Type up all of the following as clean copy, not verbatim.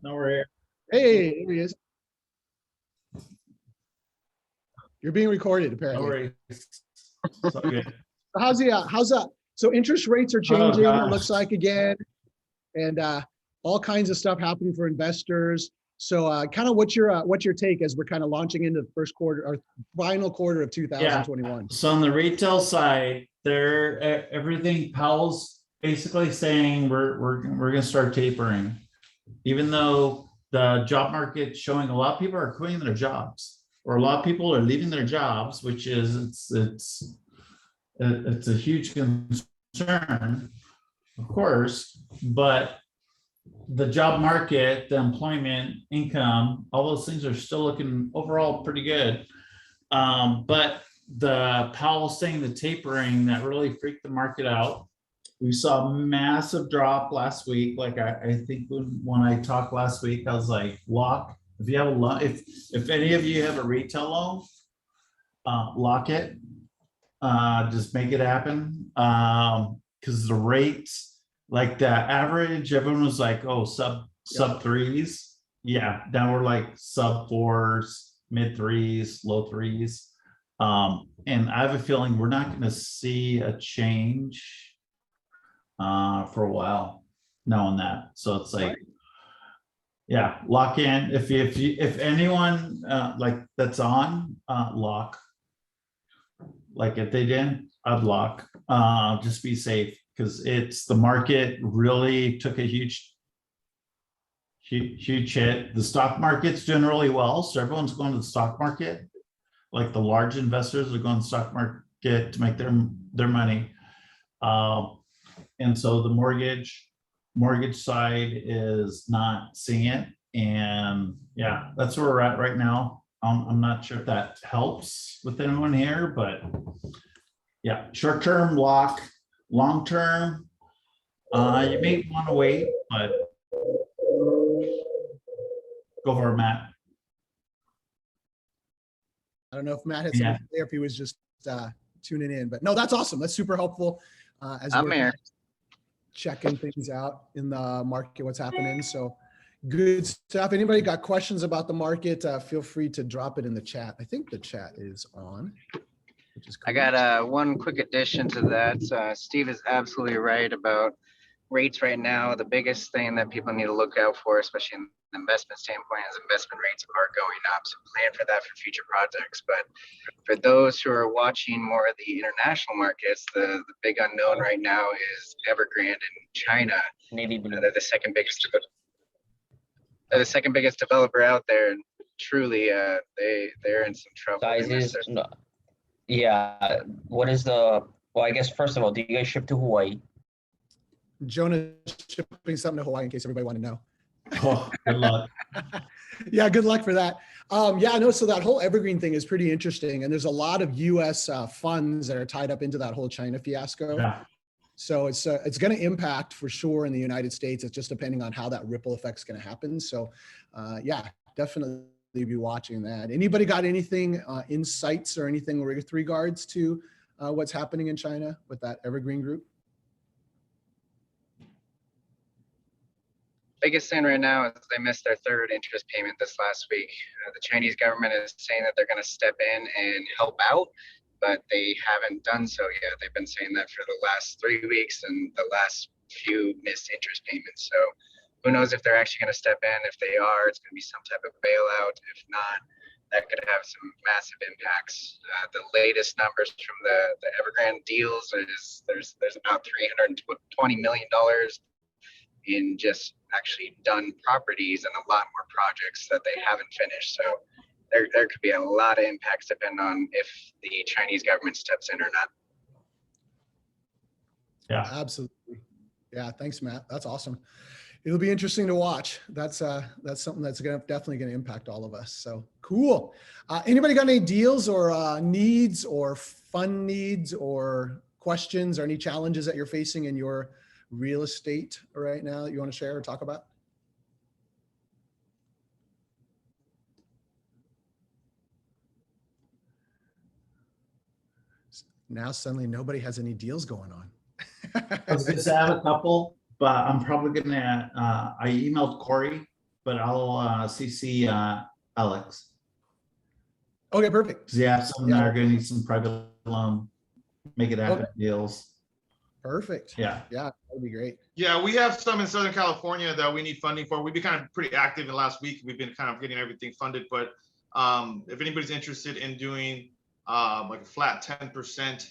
No worries. Hey, here he is. You're being recorded, No apparently. worries. It's all good. How's that? So interest rates are Oh, changing, it gosh. looks like again, and all kinds of stuff happening for investors. So kind of what's your take as we're kind of launching into the first quarter or final quarter of 2021? So on the retail side, everything Powell's basically saying we're gonna start tapering, even though the job market's showing a lot of people are quitting their jobs, or a lot of people are leaving their jobs, which is it's a huge concern, of course, but the job market, the employment, income, all those things are still looking overall pretty good. But the Powell saying the tapering that really freaked the market out. We saw a massive drop last week. Like I think when I talked last week, I was like, lock. If you have a loan, if any of you have a retail loan, lock it. Just make it happen. Because the rates, like the average, everyone was like, oh, sub threes. Yeah, now we're like sub fours, mid threes, low threes. And I have a feeling we're not going to see a change for a while knowing that. So it's like, yeah, lock in. If anyone like that's on, lock. Like if they didn't, I'd lock. Just be safe, because it's the market really took a huge hit. The stock market's doing really well, so everyone's going to the stock market. Like the large investors are going to the stock market to make their money. And so the mortgage side is not seeing it. And yeah, that's where we're at right now. I'm not sure if that helps with anyone here, but yeah, short term lock, long term, you may want to wait, but go for it, Matt. I don't know if Matt had something to say or if he was just tuning in, but no, that's awesome. That's super helpful as we're checking things out in the market, what's happening. So good stuff. Anybody got questions about the market? Feel free to drop it in the chat. I think the chat is on. Which is cool. I got one quick addition to that. Steve is absolutely right about rates right now. The biggest thing that people need to look out for, especially in the investment standpoint, is investment rates are going up. So plan for that for future projects. But for those who are watching more of the international markets, the big unknown right now is Evergrande in China. They're the second biggest. They're the second biggest developer out there, and truly, they're in some trouble. Yeah. What is the? Well, I guess first of all, do you guys ship to Hawaii? Jonah shipping something to Hawaii in case everybody want to know. Oh, good luck. Yeah, good luck for that. Yeah, no, so that whole Evergreen thing is pretty interesting. And there's a lot of US funds that are tied up into that whole China fiasco. Yeah. So it's going to impact for sure in the United States. It's just depending on how that ripple effect is going to happen. So yeah, definitely be watching that. Anybody got anything, insights or anything with regards to what's happening in China with that Evergreen group? Biggest thing right now is they missed their third interest payment this last week. The Chinese government is saying that they're going to step in and help out, but they haven't done so yet. They've been saying that for the last 3 weeks and the last few missed interest payments. So who knows if they're actually going to step in. If they are, it's going to be some type of bailout. If not, that could have some massive impacts. The latest numbers from the Evergrande deals is there's about $320 million in just actually done properties and a lot more projects that they haven't finished. So there could be a lot of impacts depending on if the Chinese government steps in or not. Yeah, absolutely. Yeah, thanks, Matt. That's awesome. It'll be interesting to watch. That's something that's definitely going to impact all of us. So cool. Anybody got any deals or needs or fun needs or questions or any challenges that you're facing in your real estate right now that you want to share or talk about? Now suddenly nobody has any deals going on. I was going to have a couple, but I'm probably gonna. I emailed Corey, but I'll CC Alex. Okay, perfect. Because yeah, some that are going to need some private loan, make it happen Okay. deals. Perfect. Yeah. Yeah, that'd be great. Yeah, we have some in Southern California that we need funding for. We've been kind of pretty active in the last week. We've been kind of getting everything funded, but if anybody's interested in doing like a flat 10%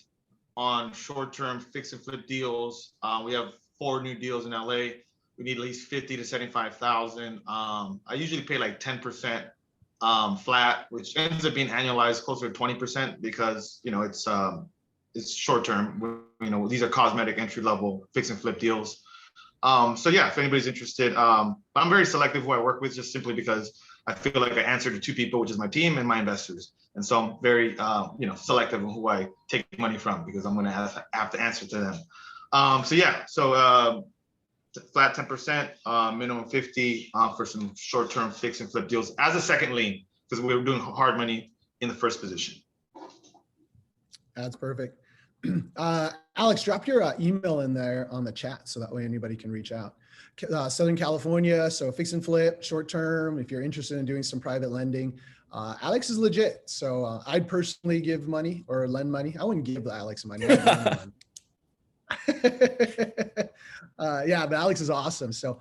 on short-term fix and flip deals, we have 4 new deals in LA. We need at least 50 to 75,000. I usually pay like 10% flat, which ends up being annualized closer to 20% because it's short term. These are cosmetic entry level fix and flip deals. So yeah, if anybody's interested, I'm very selective who I work with, just simply because I feel like I answer to 2 people, which is my team and my investors. And so I'm very selective of who I take money from, because I'm going to have to answer to them. So flat 10%, minimum 50 for some short-term fix and flip deals as a second lien, because we were doing hard money in the first position. That's perfect. Alex, drop your email in there on the chat so that way anybody can reach out. Southern California, so fix and flip, short term, if you're interested in doing some private lending. Alex is legit. So I'd personally give money or lend money. I wouldn't give Alex money. I'd lend money. Yeah, but Alex is awesome. So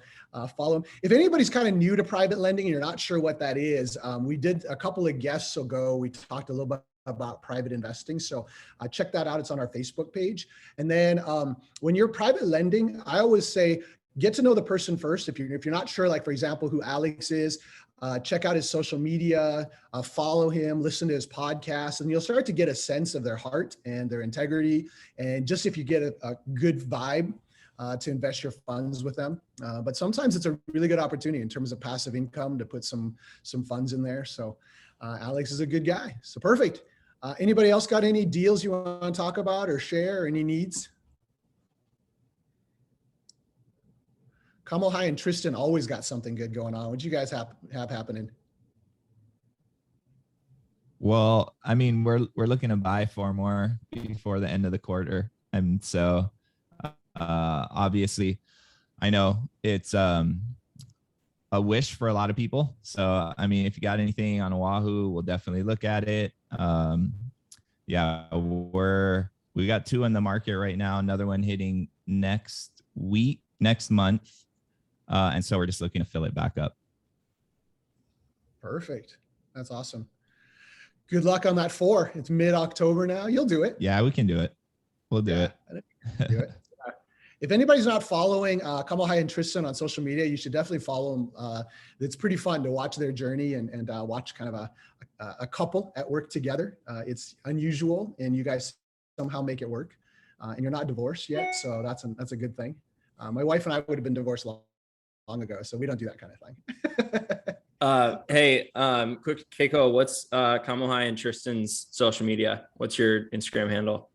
follow him. If anybody's kind of new to private lending and you're not sure what that is, we did a couple of guests ago. We talked a little bit about private investing. So check that out. It's on our Facebook page. And then when you're private lending, I always say, get to know the person first. If you're not sure, like for example, who Alex is, check out his social media, follow him, listen to his podcast, and you'll start to get a sense of their heart and their integrity. And just if you get a good vibe to invest your funds with them. But sometimes it's a really good opportunity in terms of passive income to put some funds in there. So Alex is a good guy. So perfect. Anybody else got any deals you want to talk about or share, or any needs? Kamal High and Tristan always got something good going on. What do you guys have happening? Well, I mean, we're looking to buy 4 more before the end of the quarter. And so obviously I know it's a wish for a lot of people. So, I mean, if you got anything on Oahu, we'll definitely look at it. Yeah, we got 2 in the market right now. Another one hitting next month. And so we're just looking to fill it back up. Perfect. That's awesome. Good luck on that 4. It's mid-October now. You'll do it. Yeah, we can do it. We'll do it. Do it. If anybody's not following Kamal High and Tristan on social media, you should definitely follow them. It's pretty fun to watch their journey and watch kind of a couple at work together. It's unusual, and you guys somehow make it work. And you're not divorced yet, so that's a good thing. My wife and I would have been divorced long ago, so we don't do that kind of thing. Hey, quick Keiko, what's Kamal High and Tristan's social media? What's your Instagram handle?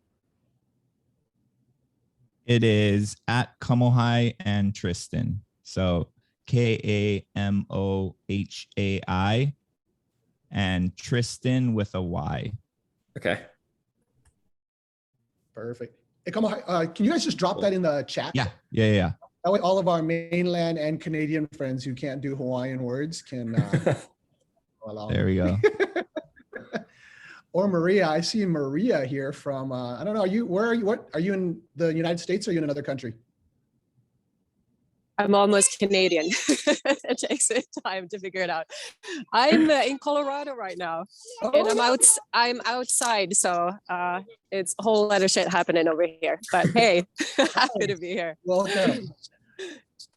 It is at Kamohai and Tristan. So KAMOHAI and Tristan with a Y. Okay. Perfect. Hey, Kamal High, can you guys just drop that in the chat? Yeah. That way all of our mainland and Canadian friends who can't do Hawaiian words can go along. There we go. Or Maria, I see Maria here from, I don't know, where are you? What, are you in the United States or are you in another country? I'm almost Canadian. It takes time to figure it out. I'm in Colorado right now, and I'm outside, so it's a whole lot of shit happening over here. But hey, happy to be here. Welcome.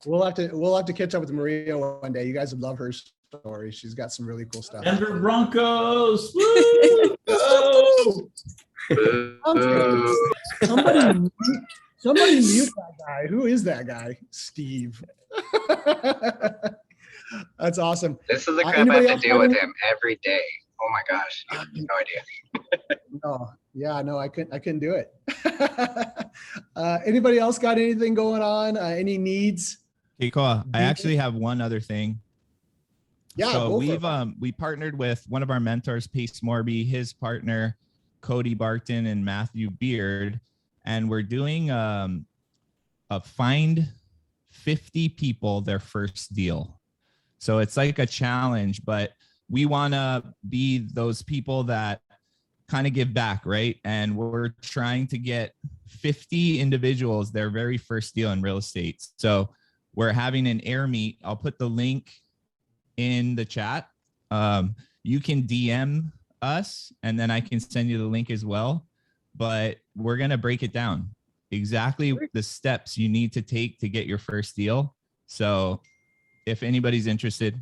We'll have to catch up with Maria one day. You guys would love her story. She's got some really cool stuff. Denver Broncos. Woo! Go! Somebody mute that guy. Who is that guy? Steve. That's awesome. This is the crap I have to deal with him every day. Oh my gosh. You have no idea. No, I couldn't do it. Anybody else got anything going on? Any needs? Hey, Koa, I actually have one other thing. Yeah. So we partnered with one of our mentors, Pace Morby, his partner, Cody Barton and Matthew Beard. And we're doing a find 50 people their first deal. So it's like a challenge, but we want to be those people that kind of give back, right? And we're trying to get 50 individuals their very first deal in real estate. So we're having an air meet. I'll put the link in the chat. You can DM us and then I can send you the link as well. But we're going to break it down exactly the steps you need to take to get your first deal. So if anybody's interested.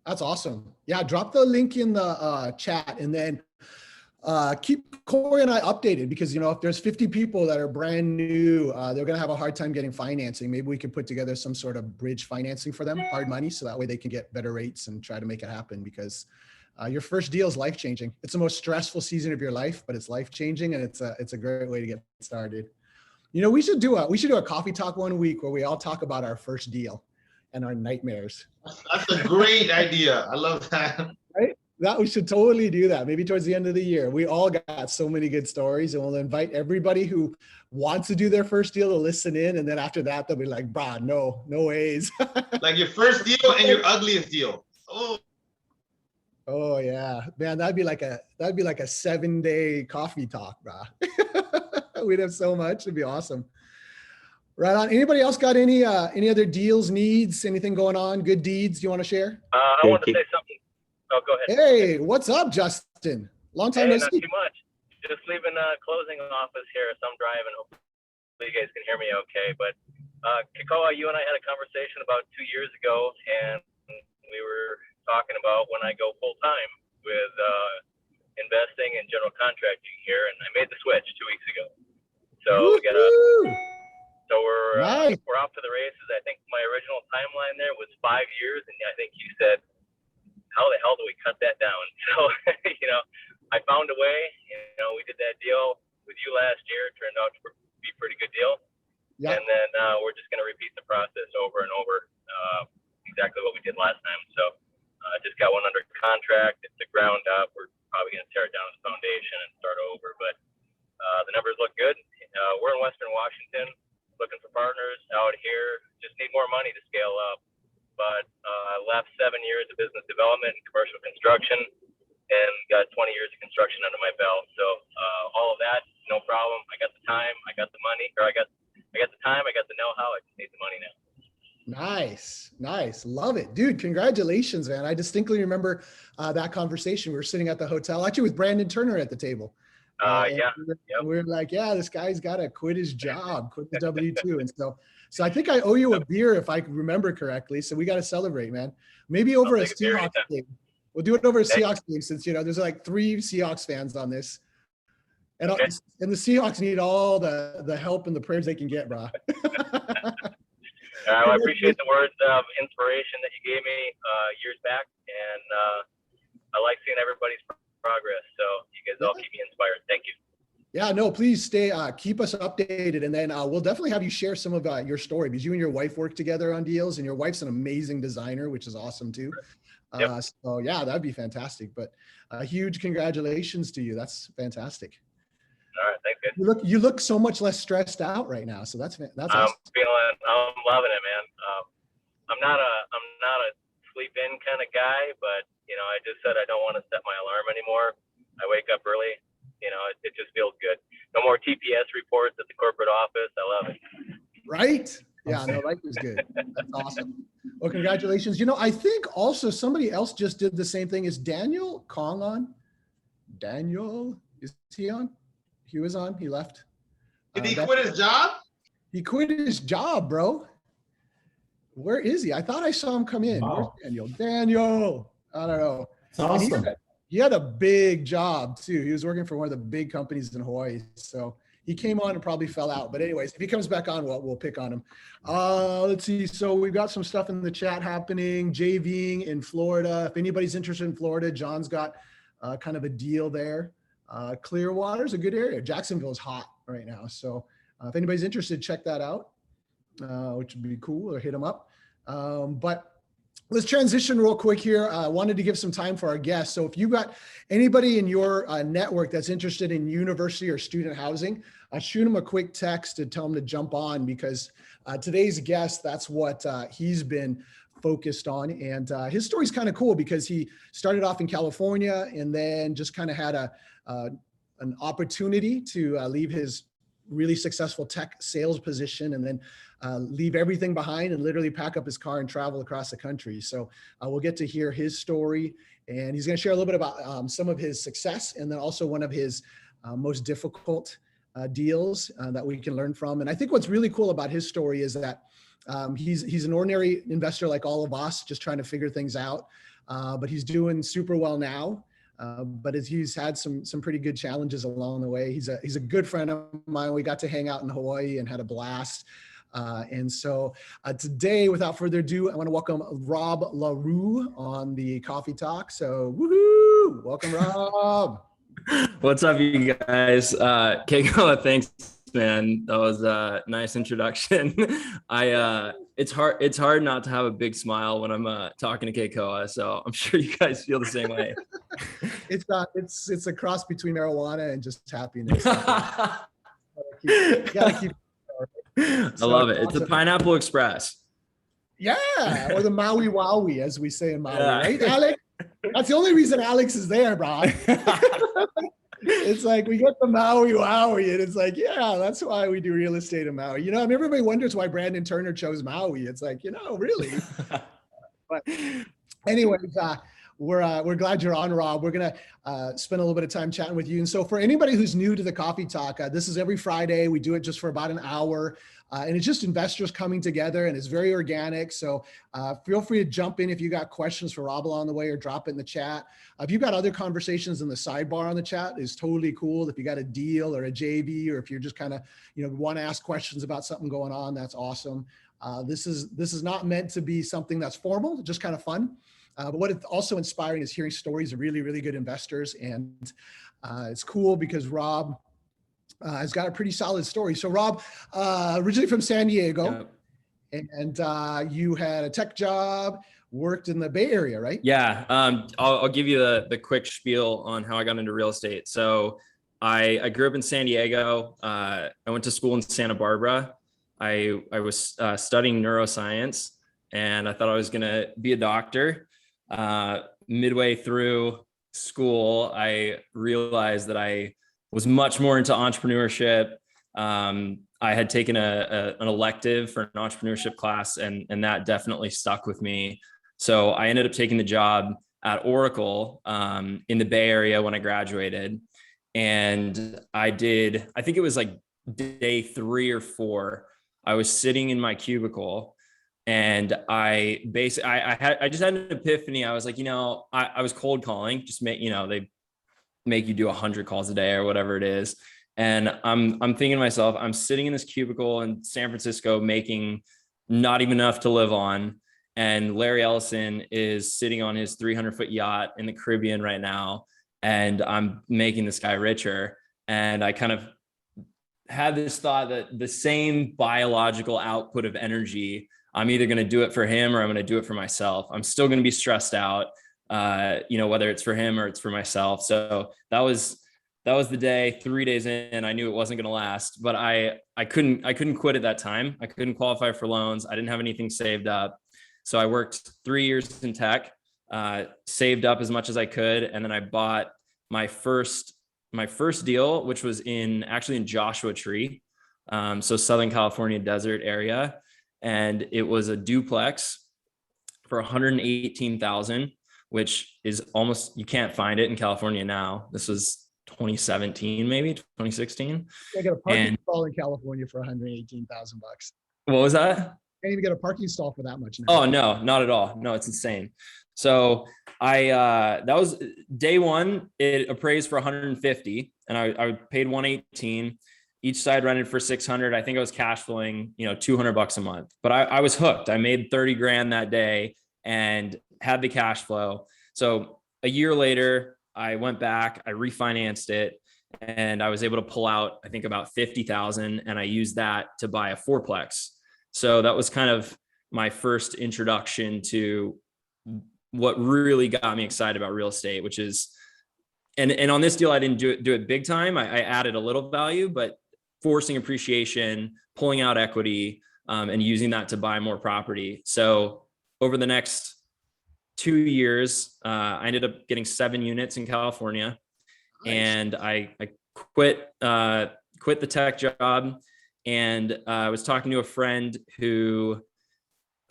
That's awesome. Yeah, drop the link in the chat and then keep Corey and I updated because, you know, if there's 50 people that are brand new, they're going to have a hard time getting financing. Maybe we can put together some sort of bridge financing for them, hard money, so that way they can get better rates and try to make it happen because your first deal is life-changing. It's the most stressful season of your life, but it's life-changing and it's a great way to get started. You know, we should do a coffee talk one week where we all talk about our first deal and our nightmares. That's a great idea. I love that. Right? That we should totally do that. Maybe towards the end of the year. We all got so many good stories and we'll invite everybody who wants to do their first deal to listen in. And then after that, they'll be like, brah, no ways. Like your first deal and your ugliest deal. Oh yeah, man, that'd be like a 7-day coffee talk, brah. We'd have so much. It'd be awesome. Right on. Anybody else got any other deals, needs, anything going on? Good deeds you want to share? I want to say something. Oh, go ahead. Hey, what's up, Justin? Long time no Not see. too much. Just leaving closing office here, so I'm driving. Hopefully you guys can hear me okay. But Kikoa, you and I had a conversation about 2 years ago, and we were talking about when I go full time with investing and general contracting here, and I made the switch 2 weeks ago. So we got So we're Nice. we're off to the races. I think my original timeline there was 5 years, and I think you said, "How the hell do we cut that down?" So you know, I found a way. You know, we did that deal with you last year. It turned out to be a pretty good deal. Yeah. And then we're just going to repeat the process over and over, exactly what we did last time. So I just got one under contract. It's the ground up. We're probably going to tear it down to the foundation and start over. But the numbers look good. We're in Western Washington, looking for partners out here. Just need more money to scale up. But I left 7 years of business development and commercial construction and got 20 years of construction under my belt. So all of that, no problem. I got the time, I got the money, or I got the time, I got the know-how. I just need the money now. Nice. Love it. Dude, congratulations, man. I distinctly remember that conversation. We were sitting at the hotel, actually with Brandon Turner at the table. Yeah. We were like, yeah, this guy's got to quit his job, quit the W-2. And so I think I owe you a beer if I remember correctly. So we got to celebrate, man. Maybe over a Seahawks game. We'll do it over a Seahawks game since, you know, there's like 3 Seahawks fans on this. And, and the Seahawks need all the help and the prayers they can get, bro. I appreciate the words of inspiration that you gave me years back. And I like seeing everybody's progress. So you guys all keep me inspired. Thank you. Yeah, no, please stay, keep us updated. And then we'll definitely have you share some of your story because you and your wife work together on deals and your wife's an amazing designer, which is awesome too. So yeah, that'd be fantastic. But huge congratulations to you. That's fantastic. All right, thanks, guys. You look so much less stressed out right now. So that's awesome. I'm loving it, man. I'm not a sleep in kind of guy, but you know, I just said I don't want to set my alarm anymore. I wake up early. You know, it just feels good. No more TPS reports at the corporate office. I love it. Right? Yeah, no, life is good. That's awesome. Well, congratulations. You know, I think also somebody else just did the same thing. Is Daniel Kong on? Daniel, is he on? He was on. He left. Did he quit his job? He quit his job, bro. Where is he? I thought I saw him come in. Wow. Where's Daniel? Daniel. I don't know. It's awesome. He had a big job too. He was working for one of the big companies in Hawaii. So he came on and probably fell out. But anyways, if he comes back on, we'll pick on him. Let's see. So we've got some stuff in the chat happening. JVing in Florida. If anybody's interested in Florida, John's got kind of a deal there. Clearwater's a good area. Jacksonville's hot right now. So if anybody's interested, check that out, which would be cool, or hit them up. But let's transition real quick here. I wanted to give some time for our guests. So if you got anybody in your network that's interested in university or student housing, shoot them a quick text to tell them to jump on because today's guest, that's what he's been focused on. And his story's kind of cool because he started off in California and then just kind of had an opportunity to leave his really successful tech sales position and then leave everything behind and literally pack up his car and travel across the country. So we'll get to hear his story, and he's going to share a little bit about some of his success and then also one of his most difficult deals that we can learn from. And I think what's really cool about his story is that he's an ordinary investor like all of us, just trying to figure things out, but he's doing super well now. But he's had some pretty good challenges along the way. He's a good friend of mine. We got to hang out in Hawaii and had a blast. And so today, without further ado, I want to welcome Rob Larue on the Coffee Talk. So woohoo! Welcome, Rob. What's up, you guys? Keiko, thanks, man. That was a nice introduction. It's hard not to have a big smile when I'm talking to Keiko, so I'm sure you guys feel the same way. It's a cross between marijuana and just happiness. You gotta keep I love it. It's a Pineapple Express. Yeah, or the Maui Wowie, as we say in Maui, Yeah. right, Alex? That's the only reason Alex is there, bro. It's like we get the Maui Wowie, and it's like, yeah, that's why we do real estate in Maui. You know, and everybody wonders why Brandon Turner chose Maui. It's like, really. But anyways, we're glad you're on, Rob. We're gonna spend a little bit of time chatting with you. And so for anybody who's new to the Coffee Talk, this is every Friday. We do it just for about an hour. And it's just investors coming together, and it's very organic. So feel free to jump in if you got questions for Rob along the way, or drop it in the chat. If you've got other conversations in the sidebar on the chat, is totally cool. If you got a deal or a JV, or if you're just kind of, want to ask questions about something going on, that's awesome. This is not meant to be something that's formal, just kind of fun. But what it's also inspiring is hearing stories of really, really good investors. And it's cool because Rob has got a pretty solid story. So Rob, originally from San Diego, and you had a tech job, worked in the Bay Area, right? Yeah. I'll give you the quick spiel on how I got into real estate. So I grew up in San Diego. I went to school in Santa Barbara. I was studying neuroscience, and I thought I was going to be a doctor. Midway through school, I realized that I was much more into entrepreneurship. I had taken an elective for an entrepreneurship class, and that definitely stuck with me. So I ended up taking the job at Oracle in the Bay Area when I graduated. And I think it was like day 3 or 4, I was sitting in my cubicle, and I just had an epiphany. I was like, I was cold calling, just they make you do 100 calls a day or whatever it is. And I'm thinking to myself, I'm sitting in this cubicle in San Francisco making not even enough to live on. And Larry Ellison is sitting on his 300-foot yacht in the Caribbean right now. And I'm making this guy richer. And I kind of had this thought that the same biological output of energy, I'm either going to do it for him or I'm going to do it for myself. I'm still going to be stressed out, whether it's for him or it's for myself. So that was the day. 3 days in, I knew it wasn't going to last, but I couldn't quit at that time. I couldn't qualify for loans. I didn't have anything saved up. So I worked 3 years in tech, saved up as much as I could. And then I bought my first deal, which was actually in Joshua Tree. So Southern California desert area. And it was a duplex for $118,000, which is almost, you can't find it in California now. This was 2017, maybe 2016. I got a parking stall in California for $118,000. What was that? Can't even get a parking stall for that much now. Oh, no, not at all. No, it's insane. So that was day 1. It appraised for 150, and I paid 118. Each side rented for 600. I think I was cash flowing, $200 a month, but I was hooked. I made 30 grand that day and had the cash flow. So a year later, I went back, I refinanced it, and I was able to pull out, I think, about 50,000. And I used that to buy a 4-plex. So that was kind of my first introduction to what really got me excited about real estate, which is, and on this deal, I didn't do it big time. I added a little value, but forcing appreciation, pulling out equity, and using that to buy more property. So over the next 2 years, I ended up getting 7 units in California. Nice. And I quit the tech job, and I was talking to a friend who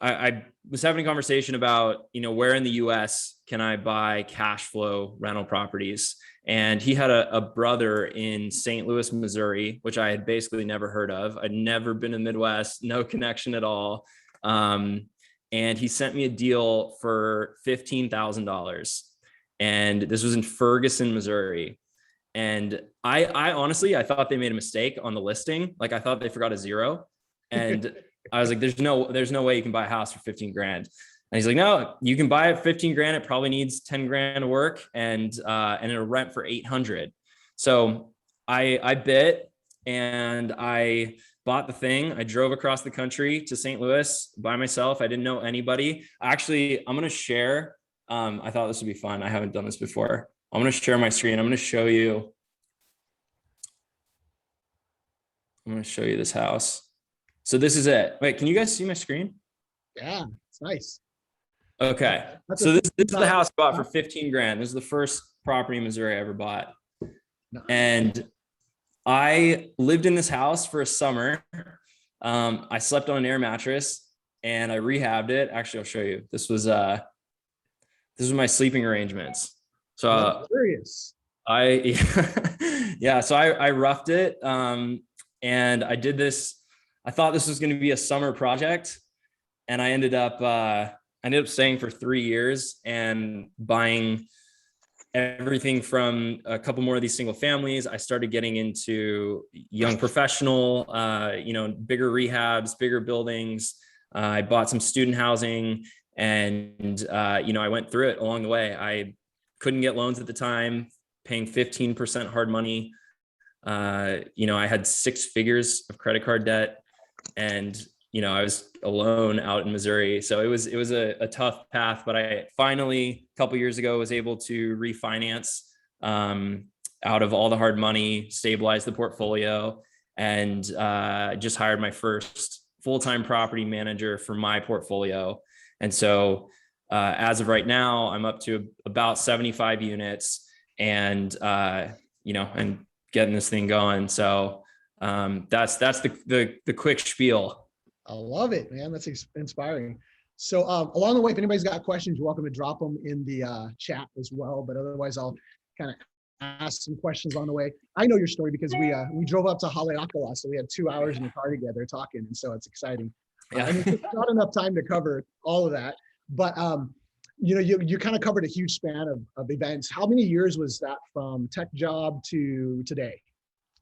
I was having a conversation about, where in the US can I buy cash flow rental properties? And he had a brother in St. Louis, Missouri, which I had basically never heard of. I'd never been in the Midwest, no connection at all. And he sent me a deal for $15,000. And this was in Ferguson, Missouri. And I honestly, I thought they made a mistake on the listing. Like, I thought they forgot a 0. And I was like, there's no way you can buy a house for 15 grand. And he's like, no, you can buy it 15 grand. It probably needs 10 grand of work, and it'll rent for 800. So I bit, and I bought the thing. I drove across the country to St. Louis by myself. I didn't know anybody. Actually, I'm going to share. I thought this would be fun. I haven't done this before. I'm going to share my screen. I'm going to show you this house. So this is it. Wait, can you guys see my screen? Yeah, it's nice. Okay. That's So a this is the 15,000 house I bought for 15 grand. This is the first property in Missouri I ever bought. Nice. And I lived in this house for a summer. I slept on an air mattress, and I rehabbed it. Actually, I'll show you. This was my sleeping arrangements. So I'm curious. so I roughed it. And I did this. I thought this was going to be a summer project, and I ended up staying for 3 years and buying everything from a couple more of these single families. I started getting into young professional, bigger rehabs, bigger buildings. I bought some student housing, and I went through it along the way. I couldn't get loans at the time, paying 15% hard money. I had 6 figures of credit card debt, and I was alone out in Missouri. So it was a tough path, but I finally, a couple years ago, was able to refinance out of all the hard money, stabilize the portfolio, and just hired my first full-time property manager for my portfolio. And so as of right now, I'm up to about 75 units, and and getting this thing going. So that's the quick spiel. I love it, man. That's inspiring. So along the way, if anybody's got questions, you're welcome to drop them in the chat as well. But otherwise, I'll kind of ask some questions on the way. I know your story because we drove up to Haleakala, so we had 2 hours in the car together talking, and so it's exciting. Yeah. And it's not enough time to cover all of that, but you kind of covered a huge span of events. How many years was that from tech job to today?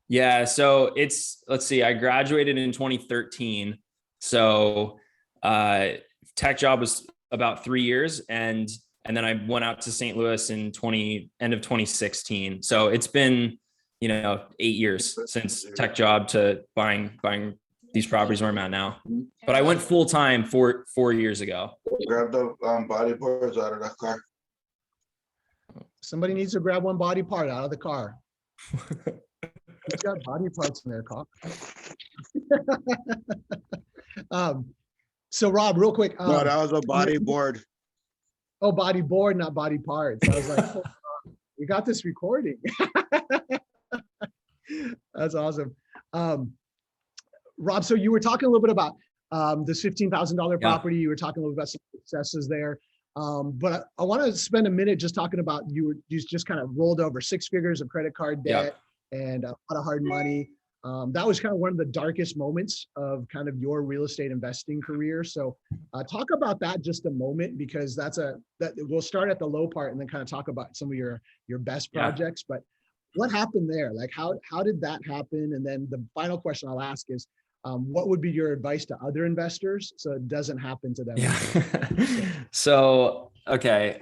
Yeah, so let's see, I graduated in 2013. So tech job was about 3 years, and then I went out to St. Louis in end of 2016. So it's been 8 years since tech job to buying these properties where I'm at now. But I went full time 4 years ago. Grab the body parts out of that car. Somebody needs to grab one body part out of the car. Who's got body parts in their car? So Rob, real quick. No, that was a body board. Oh, body board, not body parts. I was like, we got this recording. That's awesome. Rob, so you were talking a little bit about this $15,000 property. You were talking a little bit about some successes there. But I want to spend a minute just talking about you just kind of rolled over 6 figures of credit card debt and a lot of hard money. That was kind of one of the darkest moments of kind of your real estate investing career. So talk about that just a moment, because we'll start at the low part and then kind of talk about some of your best projects. But what happened there? Like how did that happen? And then the final question I'll ask is, what would be your advice to other investors so it doesn't happen to them? Yeah. So, okay.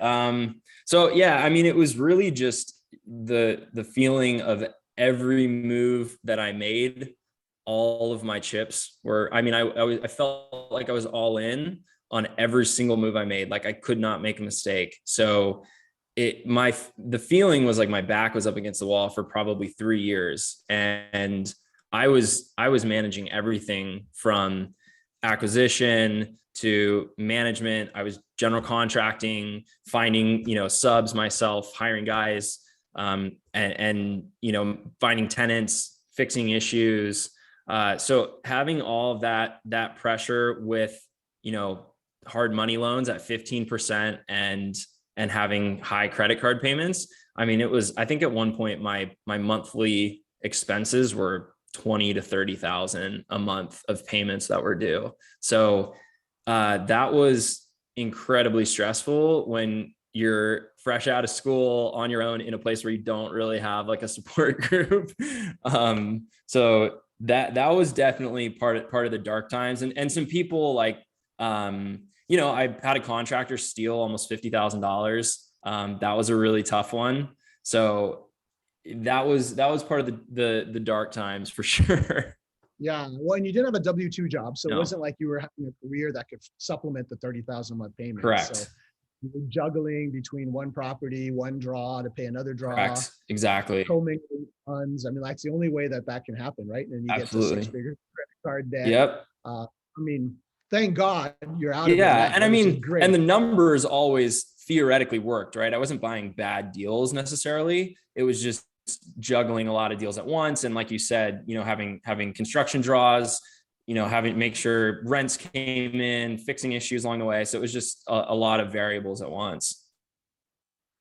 So yeah, I mean, it was really just the feeling of every move that I made, all of my chips were, I felt like I was all in on every single move I made. Like I could not make a mistake. So the feeling was like my back was up against the wall for probably 3 years. And I was managing everything from acquisition to management. I was general contracting, finding, subs myself, hiring guys, and finding tenants, fixing issues. So having all of that pressure with, hard money loans at 15% and having high credit card payments. I mean, I think at one point my monthly expenses were 20 to 30,000 a month of payments that were due. So that was incredibly stressful when you're fresh out of school on your own in a place where you don't really have like a support group. So that was definitely part of the dark times. And some people like, I had a contractor steal almost $50,000. That was a really tough one. So that was part of the dark times for sure. Yeah. Well, and you didn't have a W-2 job, so No. it wasn't like you were having a career that could supplement the 30,000 a month payment. Correct. So you were juggling between one property, one draw to pay another draw. Correct. Exactly. Commingling funds. I mean, that's the only way that can happen, right? And you Absolutely. get to 6 figure credit card debt. Yep. I mean, thank God you're out of it. Yeah. now, And I which is mean, great. and the numbers always theoretically worked, right? I wasn't buying bad deals necessarily. It was just juggling a lot of deals at once. And like you said, having construction draws, make sure rents came in, fixing issues along the way. So it was just a lot of variables at once.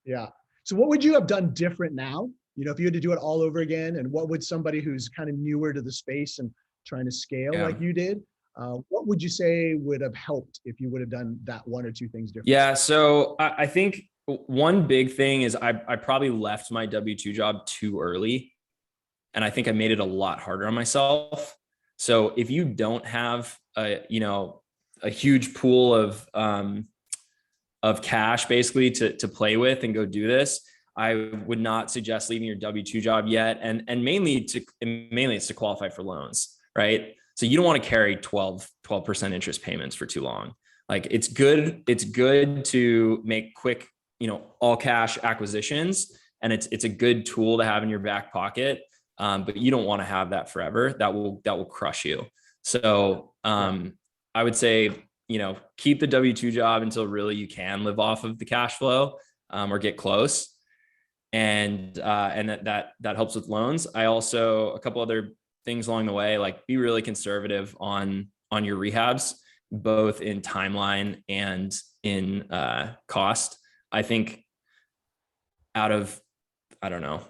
Yeah. So what would you have done different now? If you had to do it all over again, and what would somebody who's kind of newer to the space and trying to scale like you did, what would you say would have helped if you would have done that one or two things different? Yeah. So I think one big thing is I probably left my W-2 job too early. And I think I made it a lot harder on myself. So if you don't have a huge pool of cash basically to play with and go do this, I would not suggest leaving your W-2 job yet. And mainly it's to qualify for loans, right? So you don't want to carry 12% interest payments for too long. Like it's good to make quick, all cash acquisitions. And it's a good tool to have in your back pocket. But you don't want to have that forever. That will crush you. So I would say, keep the W-2 job until really you can live off of the cash flow or get close. And that helps with loans. I also, a couple other things along the way, like be really conservative on your rehabs, both in timeline and in cost. I think out of,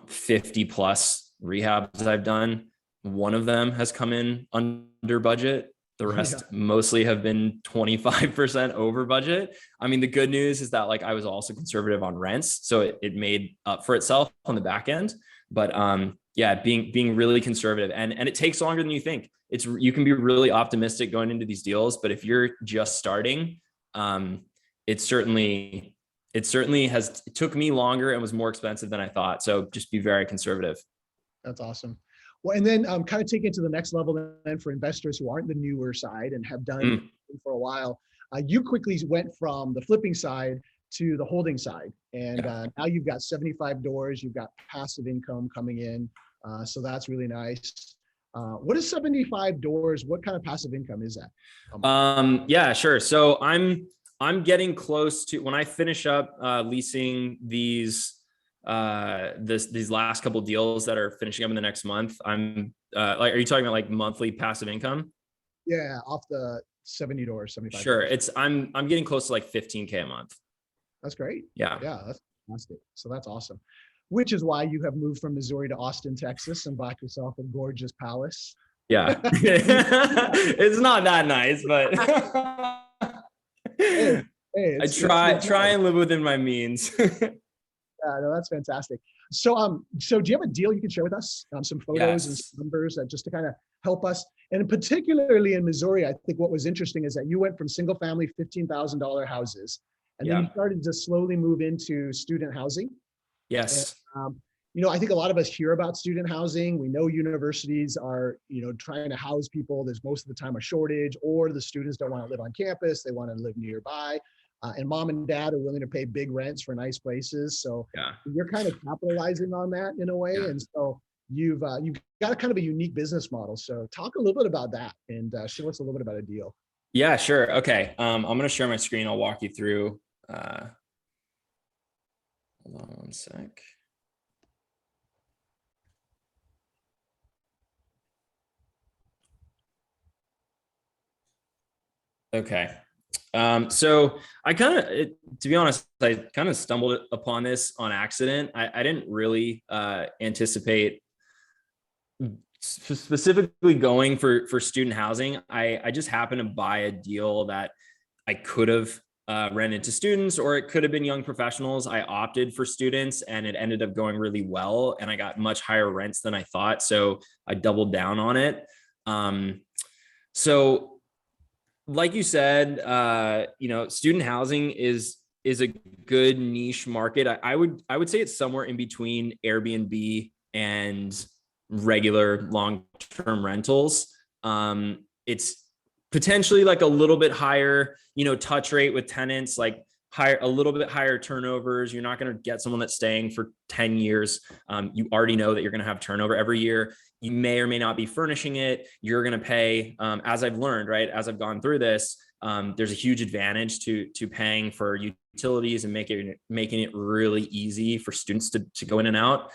50 plus rehabs I've done, one of them has come in under budget. The rest mostly have been 25% over budget. I mean, the good news is that like I was also conservative on rents, so it made up for itself on the back end. But being really conservative, and it takes longer than you think. You can be really optimistic going into these deals, but if you're just starting, it took me longer and was more expensive than I thought. So just be very conservative. That's awesome. Well, and then kind of take it to the next level then for investors who aren't the newer side and have done it for a while. You quickly went from the flipping side to the holding side. And now you've got 75 doors, you've got passive income coming in. So that's really nice. What is 75 doors? What kind of passive income is that? Yeah, sure. So I'm getting close to, when I finish up leasing these last couple deals that are finishing up in the next month, I'm are you talking about like monthly passive income? Yeah, off the 70 doors, 75. Sure. Doors. I'm getting close to like 15K a month. That's great. Yeah. Yeah, that's fantastic. So that's awesome. Which is why you have moved from Missouri to Austin, Texas, and bought yourself a gorgeous palace. Yeah. It's not that nice, but hey, I try and live within my means. Yeah, no, that's fantastic. So do you have a deal you can share with us? Some photos and some numbers just to kind of help us. And particularly in Missouri, I think what was interesting is that you went from single family $15,000 houses, and then you started to slowly move into student housing. Yes. And, I think a lot of us hear about student housing. We know universities are, trying to house people. There's most of the time a shortage, or the students don't want to live on campus. They want to live nearby. And mom and dad are willing to pay big rents for nice places. So you're kind of capitalizing on that in a way. Yeah. And so you've got a kind of a unique business model. So talk a little bit about that and show us a little bit about a deal. Yeah, sure. Okay. I'm going to share my screen. I'll walk you through. Hold on one sec. Okay. So I kind of, to be honest, I kind of stumbled upon this on accident. I didn't really anticipate specifically going for student housing. I just happened to buy a deal that I could have rented to students, or it could have been young professionals. I opted for students, and it ended up going really well, and I got much higher rents than I thought. So I doubled down on it. So like you said, student housing is a good niche market. I would say it's somewhere in between Airbnb and regular long-term rentals. It's potentially like a little bit higher, touch rate with tenants, like a little bit higher turnovers. You're not going to get someone that's staying for 10 years. You already know that you're going to have turnover every year. You may or may not be furnishing it. You're going to pay, as I've learned, right, as I've gone through this, there's a huge advantage to paying for utilities and making it really easy for students to go in and out.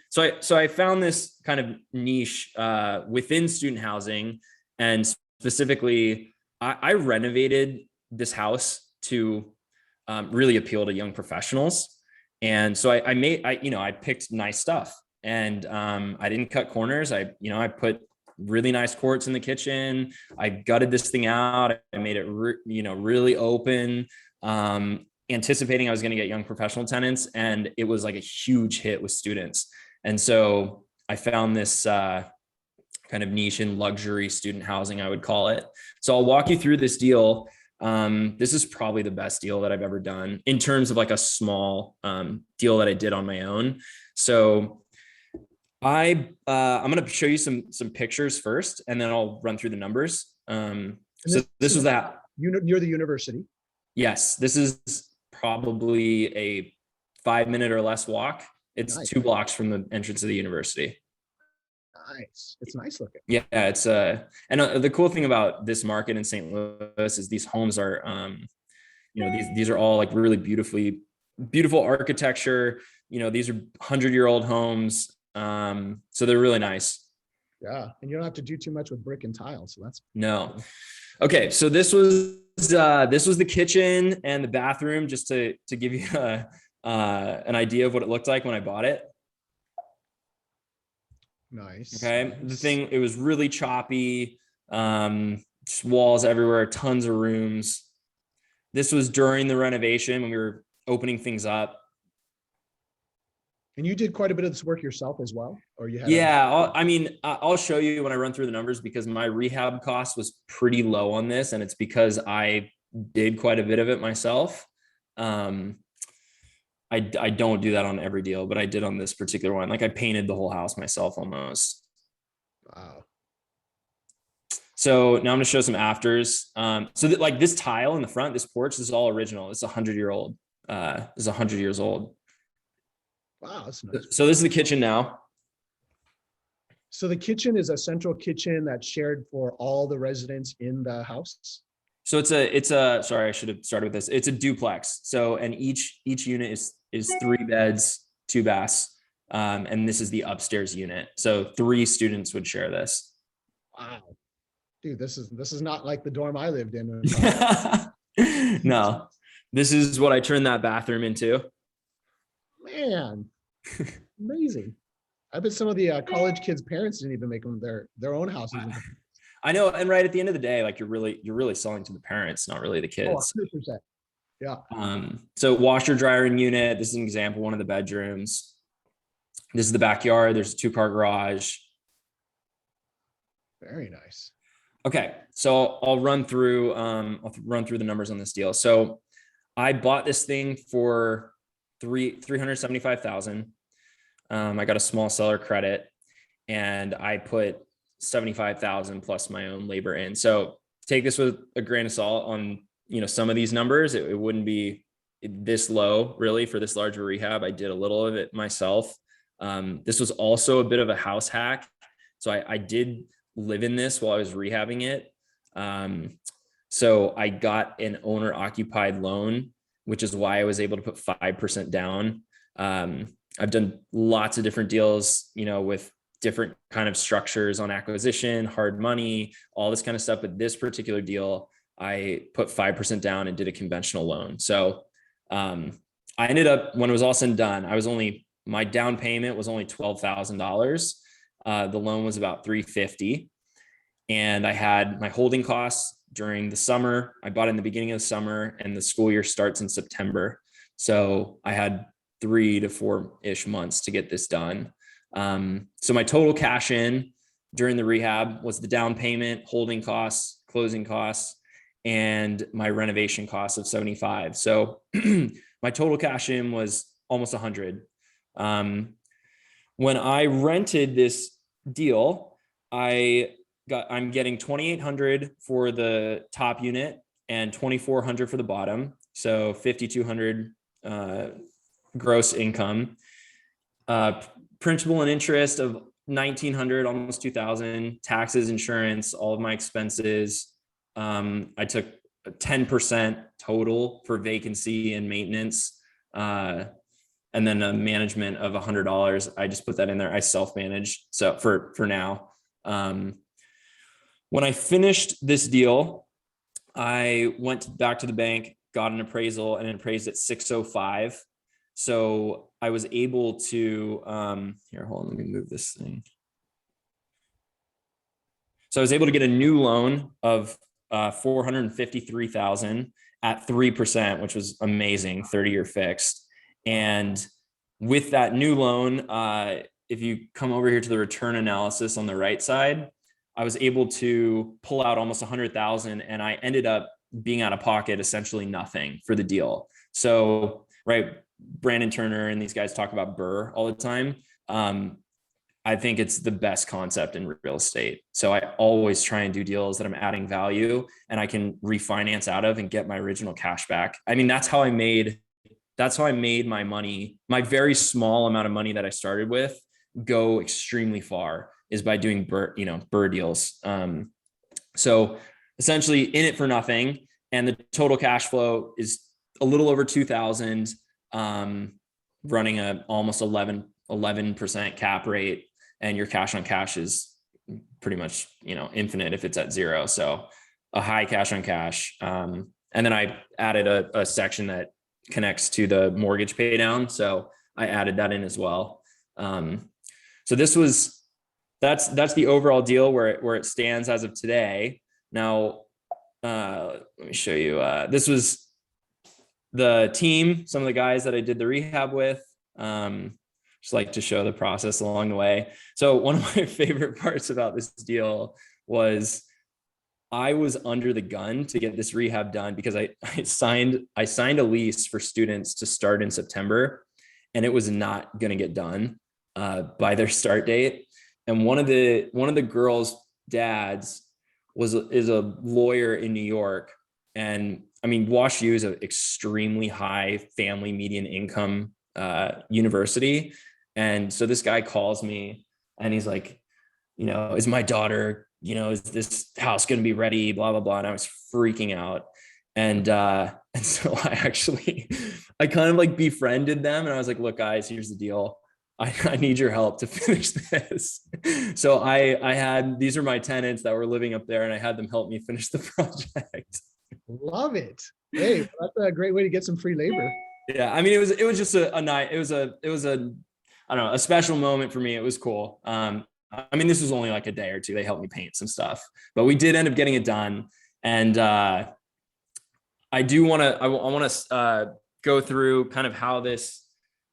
So I found this kind of niche within student housing, and specifically, I renovated this house to really appeal to young professionals. And so I picked nice stuff, and I didn't cut corners. I put really nice quartz in the kitchen. I gutted this thing out. I made it, really open, anticipating I was going to get young professional tenants, and it was like a huge hit with students. And so I found this kind of niche in luxury student housing, I would call it. So I'll walk you through this deal. This is probably the best deal that I've ever done in terms of like a small deal that I did on my own. So I'm going to show you some pictures first, and then I'll run through the numbers. So this was that. Near the university. Yes, this is probably a 5-minute or less walk. It's nice. 2 blocks from the entrance of the university. Nice. It's nice looking. Yeah, it's and the cool thing about this market in St. Louis is these homes are, these are all like really beautiful architecture. These are 100-year-old homes. So they're really nice. Yeah, and you don't have to do too much with brick and tile, so that's no. Okay, so this was the kitchen and the bathroom, just to give you an idea of what it looked like when I bought it. Nice. Okay. Nice. It was really choppy, just walls everywhere, tons of rooms. This was during the renovation when we were opening things up. And you did quite a bit of this work yourself as well, or you had? Yeah, I'll show you when I run through the numbers, because my rehab cost was pretty low on this, and it's because I did quite a bit of it myself. I don't do that on every deal, but I did on this particular one. Like I painted the whole house myself almost. Wow. So now I'm gonna show some afters. So that, like, this tile in the front, this porch, this is all original. It's 100-year-old. This is 100 years old. Wow, that's nice. So this is the kitchen now. So the kitchen is a central kitchen that's shared for all the residents in the house? So it's a sorry, I should have started with this. It's a duplex. So, and each unit is 3 beds, 2 baths. And this is the upstairs unit. So 3 students would share this. Wow. Dude, this is not like the dorm I lived in. No, this is what I turned that bathroom into. Man, amazing. I bet some of the college kids' parents didn't even make them their own houses. I know, and right at the end of the day, like you're really selling to the parents, not really the kids. Oh, 100%. Yeah. So washer, dryer, and unit. This is an example, one of the bedrooms. This is the backyard. There's a 2-car garage. Very nice. Okay, so I'll run through the numbers on this deal. So I bought this thing for $375,000. I got a small seller credit, and I put 75,000 plus my own labor in. So take this with a grain of salt on, some of these numbers. It wouldn't be this low really for this large of a rehab. I did a little of it myself. This was also a bit of a house hack. So I did live in this while I was rehabbing it. So I got an owner occupied loan, which is why I was able to put 5% down. I've done lots of different deals, with different kind of structures on acquisition, hard money, all this kind of stuff. But this particular deal, I put 5% down and did a conventional loan. So I ended up, when it was all said and done, my down payment was only $12,000. The loan was about $350,000. And I had my holding costs during the summer. I bought in the beginning of the summer, and the school year starts in September. So I had 3 to 4-ish months to get this done. So my total cash in during the rehab was the down payment, holding costs, closing costs, and my renovation costs of 75. So my total cash in was almost 100. When I rented this deal, I'm getting 2,800 for the top unit and 2,400 for the bottom. So 5,200 gross income. Principal and interest of 1,900, almost 2,000. Taxes, insurance, all of my expenses. I took 10% total for vacancy and maintenance. And then a management of $100. I just put that in there. I self-manage. So for now, when I finished this deal, I went back to the bank, got an appraisal, and it appraised at 605. So I was able to, here, hold on, let me move this thing. So I was able to get a new loan of $453,000 at 3%, which was amazing, 30-year fixed. And with that new loan, if you come over here to the return analysis on the right side, I was able to pull out almost 100,000, and I ended up being out of pocket essentially nothing for the deal. So, right, Brandon Turner and these guys talk about BRRRR all the time. I think it's the best concept in real estate. So I always try and do deals that I'm adding value and I can refinance out of and get my original cash back. I mean, that's how I made my money, my very small amount of money that I started with, go extremely far, is by doing BRRRR deals. So essentially in it for nothing. And the total cash flow is a little over 2,000, running a almost 11% cap rate. And your cash on cash is pretty much, infinite if it's at 0. So a high cash on cash. And then I added a section that connects to the mortgage pay down. So I added that in as well. So that's the overall deal where it stands as of today. Now, let me show you, this was the team, some of the guys that I did the rehab with. Just like to show the process along the way. So one of my favorite parts about this deal was I was under the gun to get this rehab done because I signed a lease for students to start in September, and it was not going to get done by their start date. And one of the girls' dads is a lawyer in New York, and I mean, WashU is an extremely high family median income university. And so this guy calls me and he's like, is my daughter, is this house going to be ready? Blah, blah, blah. And I was freaking out. And so I kind of like befriended them. And I was like, look, guys, here's the deal. I need your help to finish this. So these are my tenants that were living up there, and I had them help me finish the project. Love it. Hey, that's a great way to get some free labor. Yeah. I mean, it was just a night. It was a I don't know, a special moment for me. It was cool. I mean, this was only like a day or two. They helped me paint some stuff, but we did end up getting it done. And I want to go through kind of how this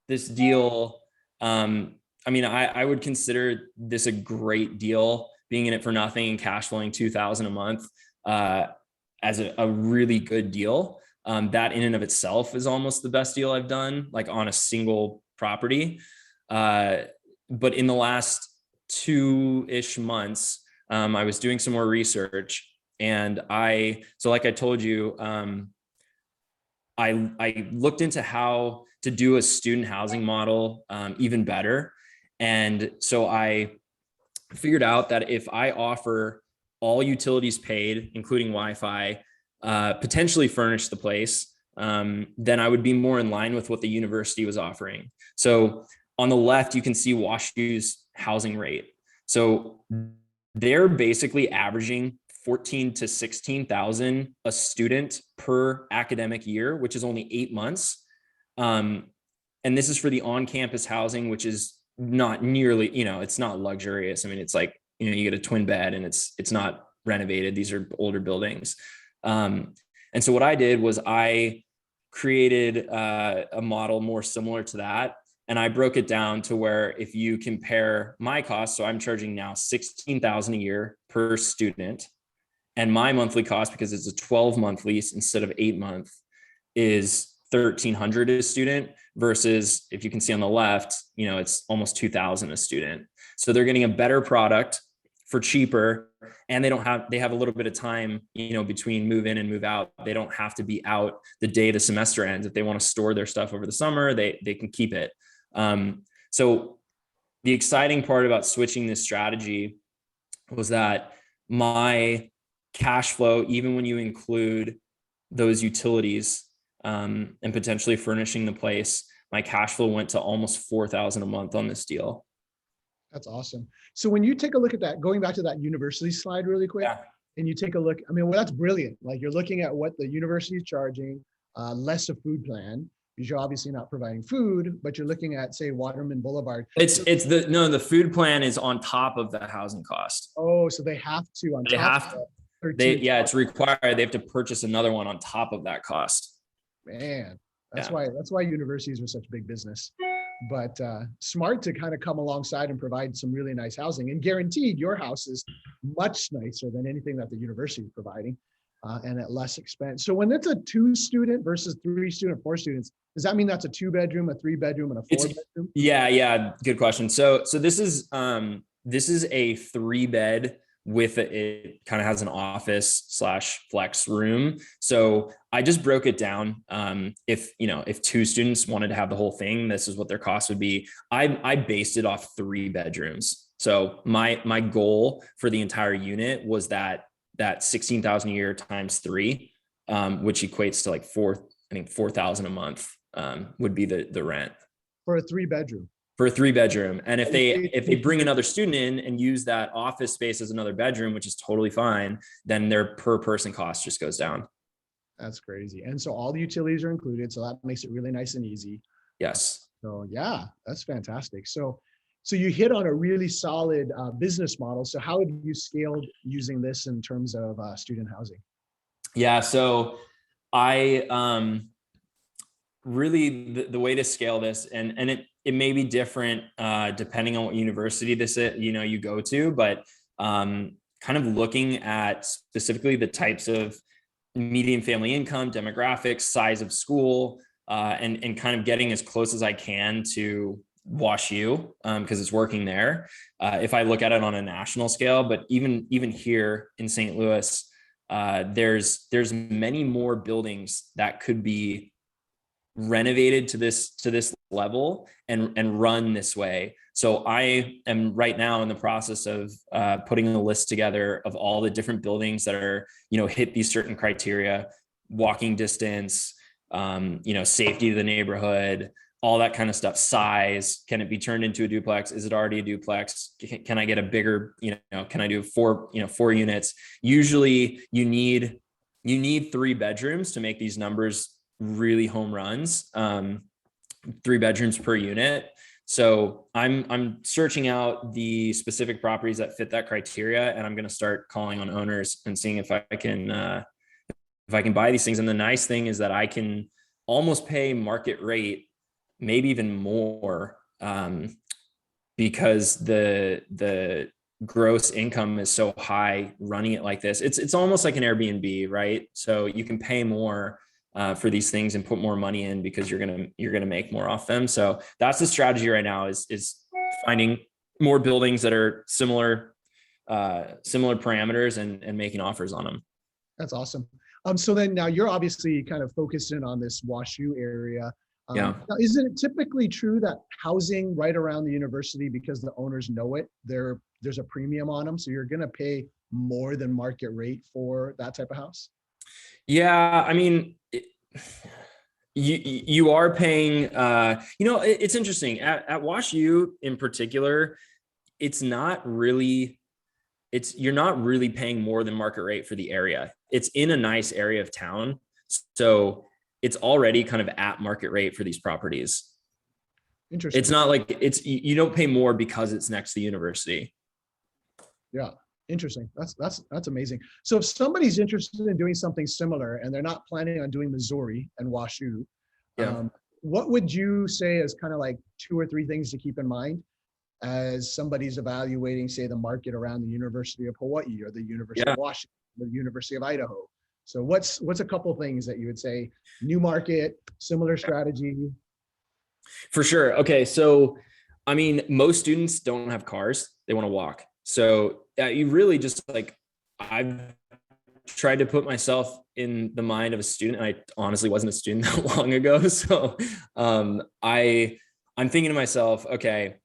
deal. I mean, I would consider this a great deal, being in it for nothing and cash flowing 2,000 a month as a really good deal. That in and of itself is almost the best deal I've done, like on a single property. But in the last 2-ish months, I was doing some more research, and so like I told you, I looked into how to do a student housing model even better. And so I figured out that if I offer all utilities paid, including Wi-Fi, potentially furnish the place, then I would be more in line with what the university was offering. So on the left, you can see WashU's housing rate. So they're basically averaging 14 to 16,000 a student per academic year, which is only 8 months. And this is for the on-campus housing, which is not nearly, it's not luxurious. I mean, it's like, you get a twin bed and it's not renovated. These are older buildings. And so what I did was I created a model more similar to that. And I broke it down to where if you compare my cost, so I'm charging now $16,000 a year per student. And my monthly cost, because it's a 12-month lease instead of 8-month, is $1,300 a student versus, if you can see on the left, it's almost $2,000 a student. So they're getting a better product for cheaper, and they have a little bit of time, between move in and move out. They don't have to be out the day the semester ends. If they want to store their stuff over the summer, they can keep it. So the exciting part about switching this strategy was that my cash flow, even when you include those utilities, and potentially furnishing the place, my cash flow went to almost $4,000 a month on this deal. That's awesome. So when you take a look at that, going back to that university slide really quick, and you take a look, that's brilliant. Like, you're looking at what the university is charging, less a food plan, because you're obviously not providing food, but you're looking at, say, Waterman Boulevard. The food plan is on top of the housing cost. Oh, so they have to, it's required. They have to purchase another one on top of that cost. Man, that's why universities are such big business. But smart to kind of come alongside and provide some really nice housing, and guaranteed your house is much nicer than anything that the university is providing, and at less expense. So when it's a 2-student versus 3-student, 4 students, does that mean that's a 2-bedroom, a 3-bedroom, and a 4-bedroom? Yeah. Good question. So this is a 3-bed with it kind of has an office / flex room. So I just broke it down. If 2 students wanted to have the whole thing, this is what their cost would be. I based it off 3 bedrooms. So my goal for the entire unit was that $16,000 a year times 3, which equates to like $4,000 a month, would be the rent for a 3-bedroom. For a 3-bedroom. And if they bring another student in and use that office space as another bedroom, which is totally fine, then their per person cost just goes down. That's crazy. And so all the utilities are included. So that makes it really nice and easy. Yes. So yeah, that's fantastic. So you hit on a really solid business model. So how have you scaled using this in terms of student housing? Yeah. So I really the way to scale this, and it may be different depending on what university this is, you go to, but kind of looking at specifically the types of median family income, demographics, size of school, and kind of getting as close as I can to WashU, because it's working there. If I look at it on a national scale, but even here in St. Louis, there's many more buildings that could be renovated to this level and run this way. So I am right now in the process of putting a list together of all the different buildings that are, hit these certain criteria: walking distance, safety to the neighborhood, all that kind of stuff. Size, can it be turned into a duplex? Is it already a duplex? Can I get a bigger, can I do 4 units? Usually you need 3 bedrooms to make these numbers really home runs, 3 bedrooms per unit. So I'm searching out the specific properties that fit that criteria, and I'm going to start calling on owners and seeing if I can buy these things. And the nice thing is that I can almost pay market rate, maybe even more, because the gross income is so high running it like this. It's almost like an Airbnb, right? So you can pay more for these things and put more money in because you're gonna make more off them. So that's the strategy right now, is finding more buildings that are similar parameters and making offers on them. That's awesome. So then now you're obviously kind of focused in on this WashU area. Yeah. Now, isn't it typically true that housing right around the university, because the owners know it, there's a premium on them, so you're going to pay more than market rate for that type of house? Yeah, I mean, you are paying. It's interesting at Wash U in particular. It's not really. You're not really paying more than market rate for the area. It's in a nice area of town, so it's already kind of at market rate for these properties. Interesting. It's not like you don't pay more because it's next to the university. Yeah. Interesting. That's amazing. So if somebody's interested in doing something similar and they're not planning on doing Missouri and WashU, Yeah. what would you say is kind of like 2 or 3 things to keep in mind as somebody's evaluating, say, the market around the University of Hawaii or the University of Washington, the University of Idaho? So what's a couple of things that you would say, new market, similar strategy? For sure. Okay. So, I mean, most students don't have cars. They want to walk. So you really just like, I've tried to put myself in the mind of a student. I honestly wasn't a student that long ago. So I'm thinking to myself, okay,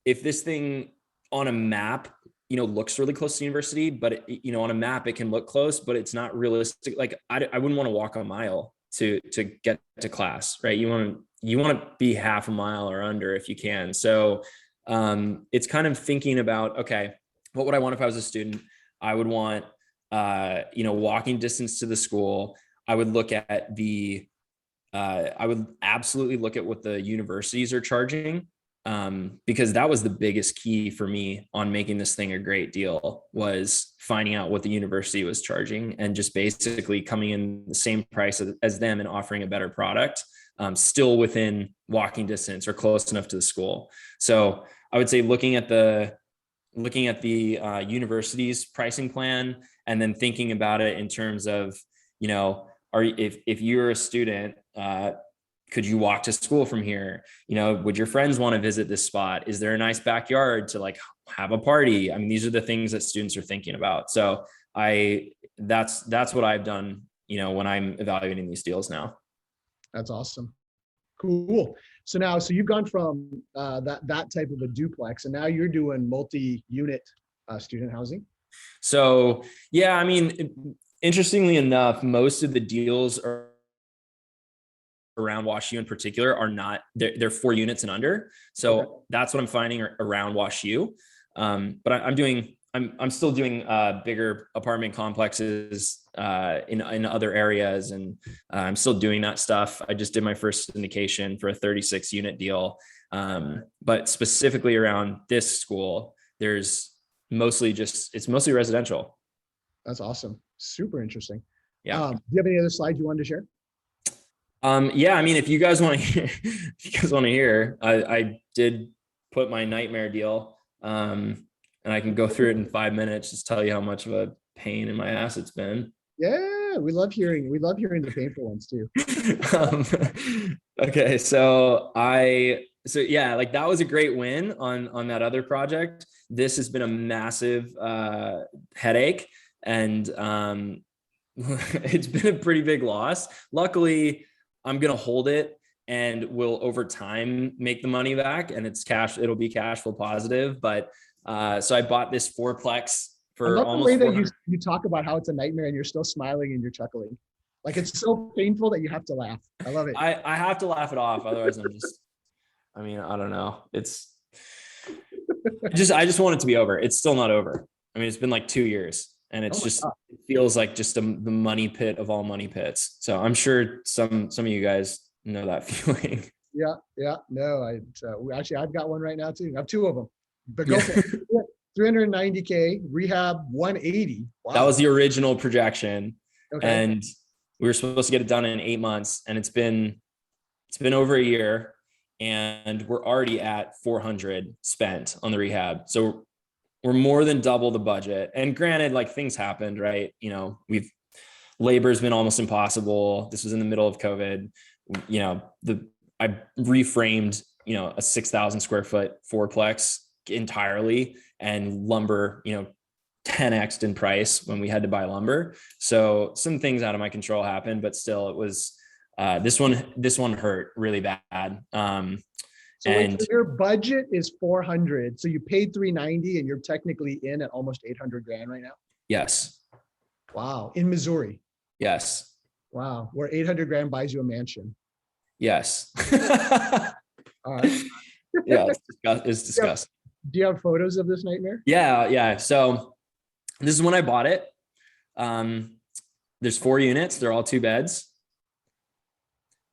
if this thing on a map, looks really close to the university, but on a map, it can look close, but it's not realistic. Like I wouldn't want to walk a mile to get to class, right? You want to be half a mile or under if you can. So it's kind of thinking about, okay, what would I want if I was a student? I would want, walking distance to the school. I would look at I would absolutely look at what the universities are charging, because that was the biggest key for me on making this thing a great deal, was finding out what the university was charging and just basically coming in the same price as them and offering a better product, still within walking distance or close enough to the school. So I would say looking at the university's pricing plan, and then thinking about it in terms of, if you're a student, could you walk to school from here? Would your friends want to visit this spot? Is there a nice backyard to like have a party? I mean, these are the things that students are thinking about. So that's what I've done, when I'm evaluating these deals now. That's awesome. Cool. So you've gone from that type of a duplex, and now you're doing multi-unit student housing. So yeah, I mean, interestingly enough, most of the deals around WashU in particular are not, they're 4 units and under. So okay, that's what I'm finding around WashU. But I'm still doing bigger apartment complexes in other areas, and I'm still doing that stuff. I just did my first syndication for a 36 unit deal. But specifically around this school, it's mostly residential. That's awesome. Super interesting. Yeah. Do you have any other slides you wanted to share? Yeah, I mean, if you guys want to hear, I did put my nightmare deal, and I can go through it in 5 minutes, just tell you how much of a pain in my ass it's been. Yeah, we love hearing the painful ones too. Okay, so yeah, like that was a great win on that other project. This has been a massive headache, and it's been a pretty big loss. Luckily, I'm going to hold it and will over time make the money back, and it'll be cash flow positive. But so I bought this 4-plex for almost. I love the way that you talk about how it's a nightmare and you're still smiling and you're chuckling. Like it's so painful that you have to laugh. I love it. I have to laugh it off. Otherwise I don't know. I just want it to be over. It's still not over. I mean, it's been like 2 years. And it feels like just the money pit of all money pits. So I'm sure some of you guys know that feeling. Yeah. No, I've got one right now too. I have 2 of them. But go for it. 390K, rehab 180. Wow. That was the original projection. Okay. And we were supposed to get it done in 8 months, and it's been over a year, and we're already at 400 spent on the rehab. So we're more than double the budget. And granted, like things happened, right? Labor's been almost impossible. This was in the middle of COVID. I reframed, a 6,000 square foot 4-plex entirely, and lumber, 10x'd in price when we had to buy lumber. So some things out of my control happened, but still it was, this one hurt really bad. So your budget is 400. So you paid 390 and you're technically in at almost 800 grand right now. Yes. Wow. In Missouri. Yes. Wow. Where 800 grand buys you a mansion. Yes. All right. Yeah, it's disgusting. Do you have photos of this nightmare? Yeah. So this is when I bought it. There's 4 units. They're all 2 beds.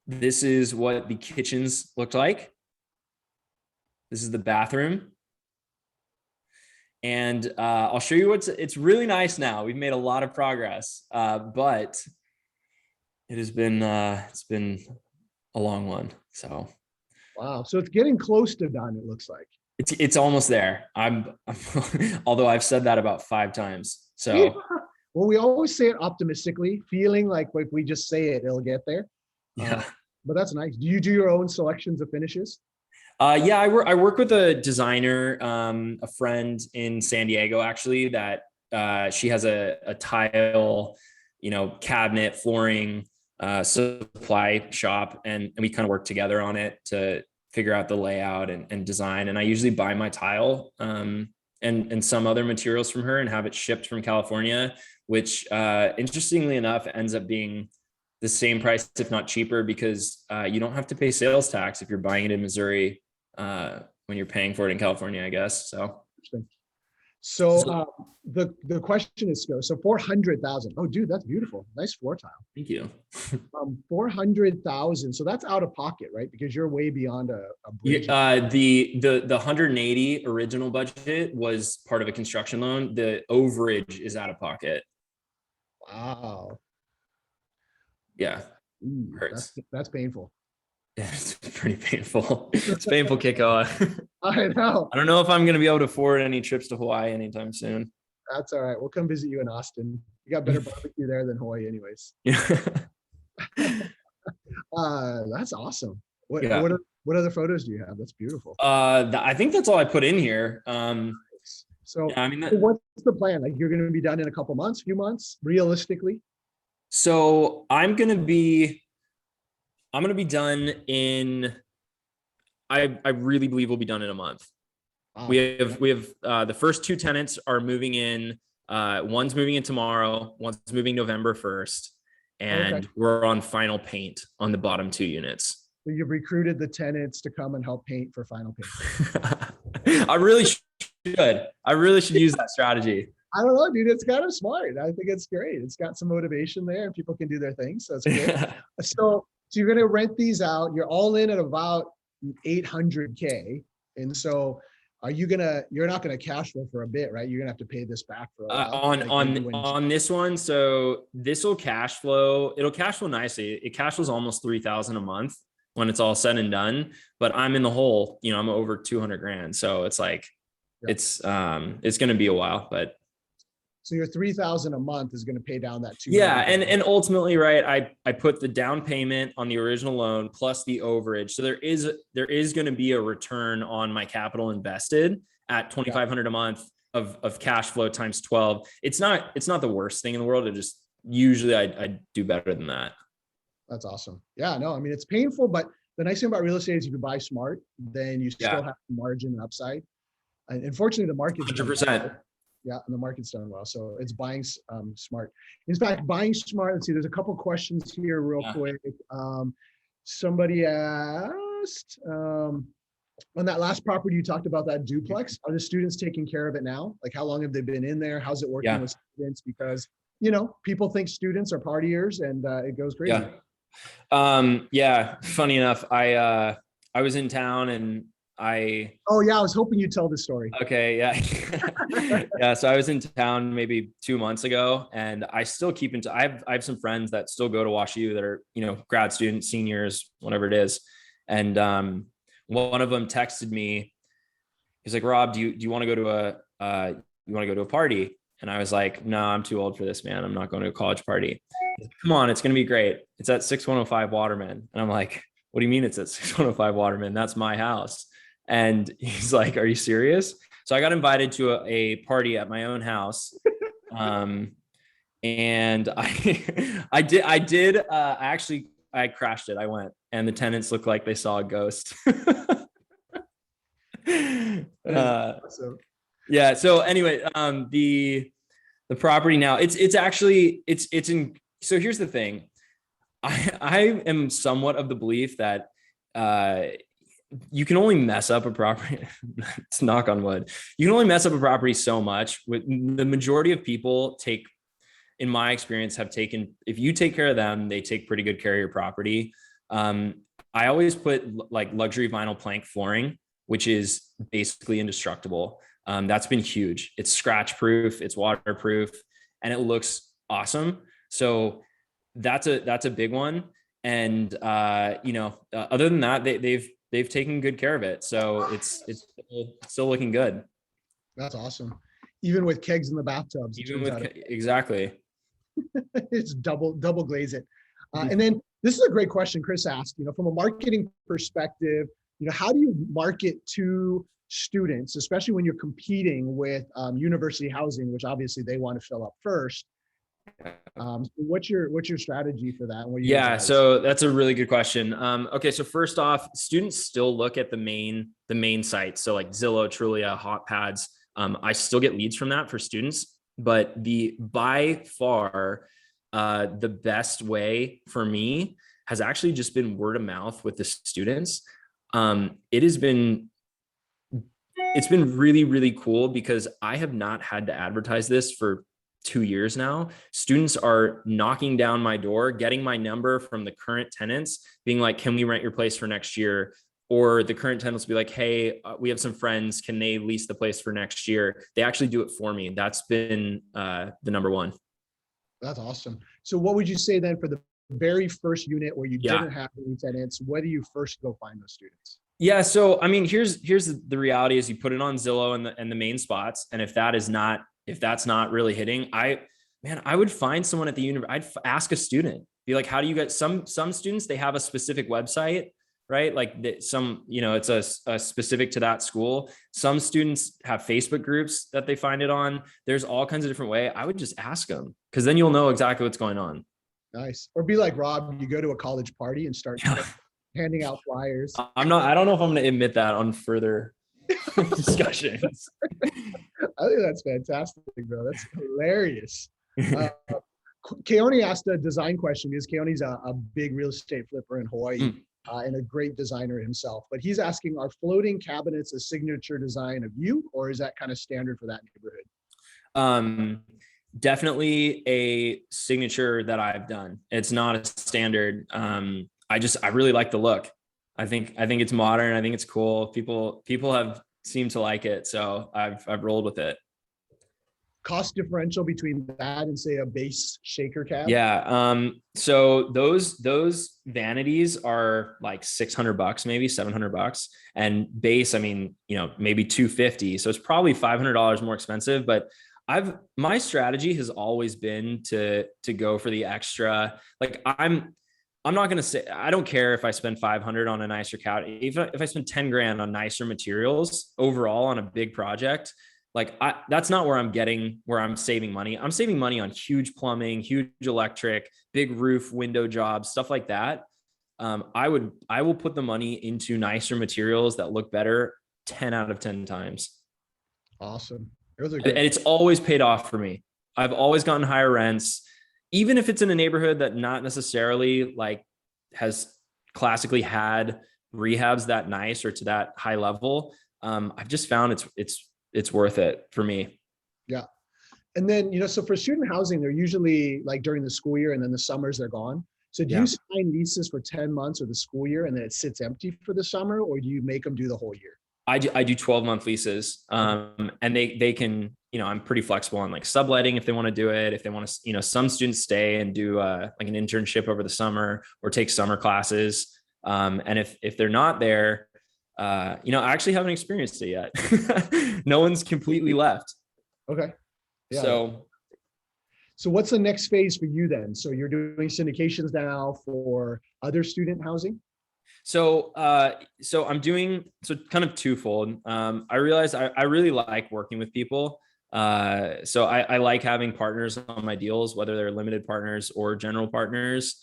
This is what the kitchens looked like. This is the bathroom. And I'll show you it's really nice now. We've made a lot of progress, but it has been, it's been a long one. So. Wow. So it's getting close to done, it looks like. It's almost there. I'm although I've said that about 5 times. So Well, we always say it optimistically, feeling like if we just say it, it'll get there. yeah. But that's nice. Do you do your own selections of finishes? Yeah, I work with a designer, a friend in San Diego, actually, that she has a tile, cabinet, flooring, supply shop, and we kind of work together on it to figure out the layout and design. And I usually buy my tile and some other materials from her and have it shipped from California, which interestingly enough ends up being the same price, if not cheaper, because you don't have to pay sales tax if you're buying it in Missouri when you're paying for it in California, I guess. So Interesting. So the question is, so 400,000. Oh, dude, that's beautiful. Nice floor tile. thank you. 400,000. So that's out of pocket, right? Because you're way beyond a bridge. The 180 original budget was part of a construction loan. The overage is out of pocket. Wow. Yeah. Ooh, Hurts. that's painful. Yeah, it's pretty painful. It's painful, Kiko. I know. I don't know if I'm going to be able to afford any trips to Hawaii anytime soon. That's all right. We'll come visit you in Austin. You got better barbecue there than Hawaii anyways. Yeah. That's awesome. What other photos do you have? That's beautiful. I think that's all I put in here. So yeah, I mean, what's the plan? Like you're going to be done in a couple months, few months, realistically? so I'm going to be done in, I really believe we'll be done in a month. Wow. We have the first 2 tenants are moving in. One's moving in tomorrow. One's moving November 1st. And Okay. we're on final paint on the bottom 2 units. So you've recruited the tenants to come and help paint for final paint. I really should use that strategy. I don't know, dude. It's kind of smart. I think it's great. It's got some motivation there and people can do their thing. So it's good. So you're going to rent these out. You're all in at about 800K. And so you're not going to cash flow for a bit, right? You're going to have to pay this back for a while. On this one. So this will cash flow. It'll cash flow nicely. It cash flows almost 3,000 a month when it's all said and done, but I'm in the hole, I'm over 200 grand. So it's like, Yeah. it's going to be a while, but So your 3,000 a month is going to pay down that 200. yeah. And ultimately, right. I put the down payment on the original loan plus the overage. So there is going to be a return on my capital invested at 2,500 a month of cash flow times 12. It's not the worst thing in the world. It just, usually I do better than that. That's awesome. Yeah, no, I mean, it's painful, but the nice thing about real estate is if you buy smart, then you still have margin and upside. And unfortunately, the market's 100%. Yeah, and the market's done well. So it's buying smart. In fact, buying smart, let's see, there's a couple questions here real quick. Somebody asked, on that last property you talked about, that duplex, are the students taking care of it now? Like how long have they been in there? How's it working with students? Because, people think students are partiers and it goes crazy. Yeah. Funny enough, I was in town and I was hoping you'd tell this story. Okay. Yeah. Yeah. So I was in town maybe 2 months ago and I still keep I have some friends that still go to WashU that are, grad students, seniors, whatever it is. And one of them texted me. He's like, Rob, do you want to go to a party? And I was like, no, I'm too old for this, man. I'm not going to a college party. Like, come on, it's going to be great. It's at 6105 Waterman. And I'm like, what do you mean it's at 6105 Waterman? That's my house. And he's like, are you serious? So I got invited to a party at my own house. And I crashed it. I went and the tenants looked like they saw a ghost. Yeah. So anyway, the property now it's actually, it's in So here's the thing. I am somewhat of the belief that you can only mess up a property. It's knock on wood. You can only mess up a property so much. With the majority of people take, in my experience, have taken, if you take care of them, they take pretty good care of your property. I always put like luxury vinyl plank flooring, which is basically indestructible. That's been huge. It's scratch proof, it's waterproof, and it looks awesome. So that's a big one. And other than that, they've taken good care of it. So it's still looking good. That's awesome. Even with kegs in the bathtubs. Exactly. It's double glaze it. And then this is a great question Chris asked, from a marketing perspective, how do you market to students, especially when you're competing with university housing, which obviously they want to fill up first. What's your strategy for that? Yeah, so that's a really good question. Okay, so first off, students still look at the main sites. So like Zillow, Trulia, HotPads. I still get leads from that for students, but by far the best way for me has actually just been word of mouth with the students. It's been really, really cool because I have not had to advertise this for 2 years now. Students are knocking down my door, getting my number from the current tenants, being like, can we rent your place for next year? Or the current tenants will be like, hey, we have some friends, can they lease the place for next year? They actually do it for me. That's been the number one. That's awesome. So what would you say then for the very first unit where you didn't have any tenants, where do you first go find those students? Yeah. So, I mean, here's the reality is you put it on Zillow and the main spots. And if that's not really hitting, I would find someone at the university. I'd ask a student, be like, how do you get some students, they have a specific website, right? Like it's a specific to that school. Some students have Facebook groups that they find it on. There's all kinds of different ways. I would just ask them because then you'll know exactly what's going on. Nice. Or be like Rob, you go to a college party and start handing out flyers. I don't know if I'm going to admit that on further discussions. I think that's fantastic, bro. That's hilarious. Keone asked a design question because Keone's a big real estate flipper in Hawaii and a great designer himself. But he's asking, are floating cabinets a signature design of you, or is that kind of standard for that neighborhood? Definitely a signature that I've done. It's not a standard. I really like the look. I think it's modern. I think it's cool. People have seemed to like it. So I've rolled with it. Cost differential between that and say a base shaker cab? Yeah. So those vanities are like $600, maybe $700, and base, I mean, maybe $250. So it's probably $500 more expensive, but my strategy has always been to go for the extra. Like I'm not going to say, I don't care if I spend 500 on a nicer couch. Even if I spend 10 grand on nicer materials overall on a big project, like that's not where I'm saving money. I'm saving money on huge plumbing, huge electric, big roof, window jobs, stuff like that. I will put the money into nicer materials that look better 10 out of 10 times. Awesome. And it's always paid off for me. I've always gotten higher rents, even if it's in a neighborhood that not necessarily like has classically had rehabs that nice or to that high level. I've just found it's worth it for me. Yeah. And then, so for student housing, they're usually like during the school year and then the summers they're gone. So do you sign leases for 10 months or the school year and then it sits empty for the summer, or do you make them do the whole year? I do 12-month leases. And they can, I'm pretty flexible on like subletting if they want to do it. If they want to, some students stay and do like an internship over the summer or take summer classes. And if they're not there, I actually haven't experienced it yet. No one's completely left. Okay. Yeah. So what's the next phase for you then? So you're doing syndications now for other student housing? So I'm doing kind of twofold. I realized I really like working with people. So I like having partners on my deals, whether they're limited partners or general partners.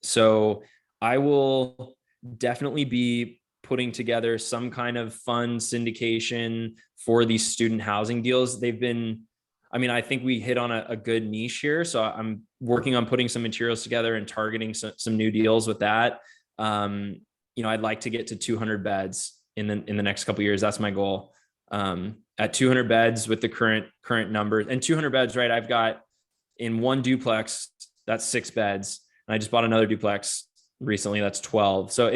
So I will definitely be putting together some kind of fund syndication for these student housing deals. I think we hit on a good niche here. So I'm working on putting some materials together and targeting some new deals with that. I'd like to get to 200 beds in the next couple of years. That's my goal. At 200 beds with the current numbers, and 200 beds, right? I've got in one duplex, that's 6 beds. And I just bought another duplex recently. That's 12. So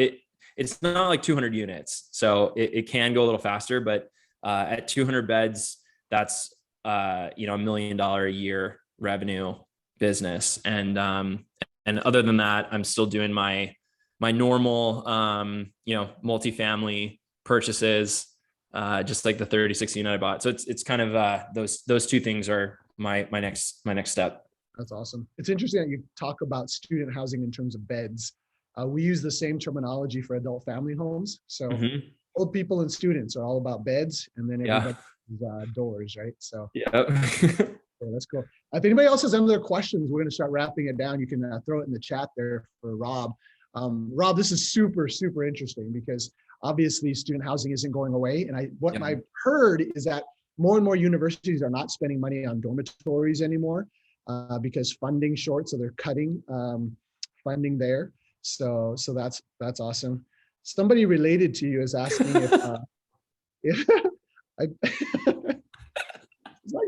it's not like 200 units. So it can go a little faster, but at 200 beds, that's $1 million a year revenue business. And other than that, I'm still doing my normal, multifamily purchases, just like the 36 unit I bought. So it's kind of those two things are my next step. That's awesome. It's interesting that you talk about student housing in terms of beds. We use the same terminology for adult family homes. So old people and students are all about beds, and then everybody doors, right? So yeah. That's cool. If anybody else has any other questions, we're going to start wrapping it down. You can throw it in the chat there for Rob. Rob, this is super, super interesting because obviously student housing isn't going away. And I've heard is that more and more universities are not spending money on dormitories anymore because funding short. So they're cutting funding there. So that's awesome. Somebody related to you is asking if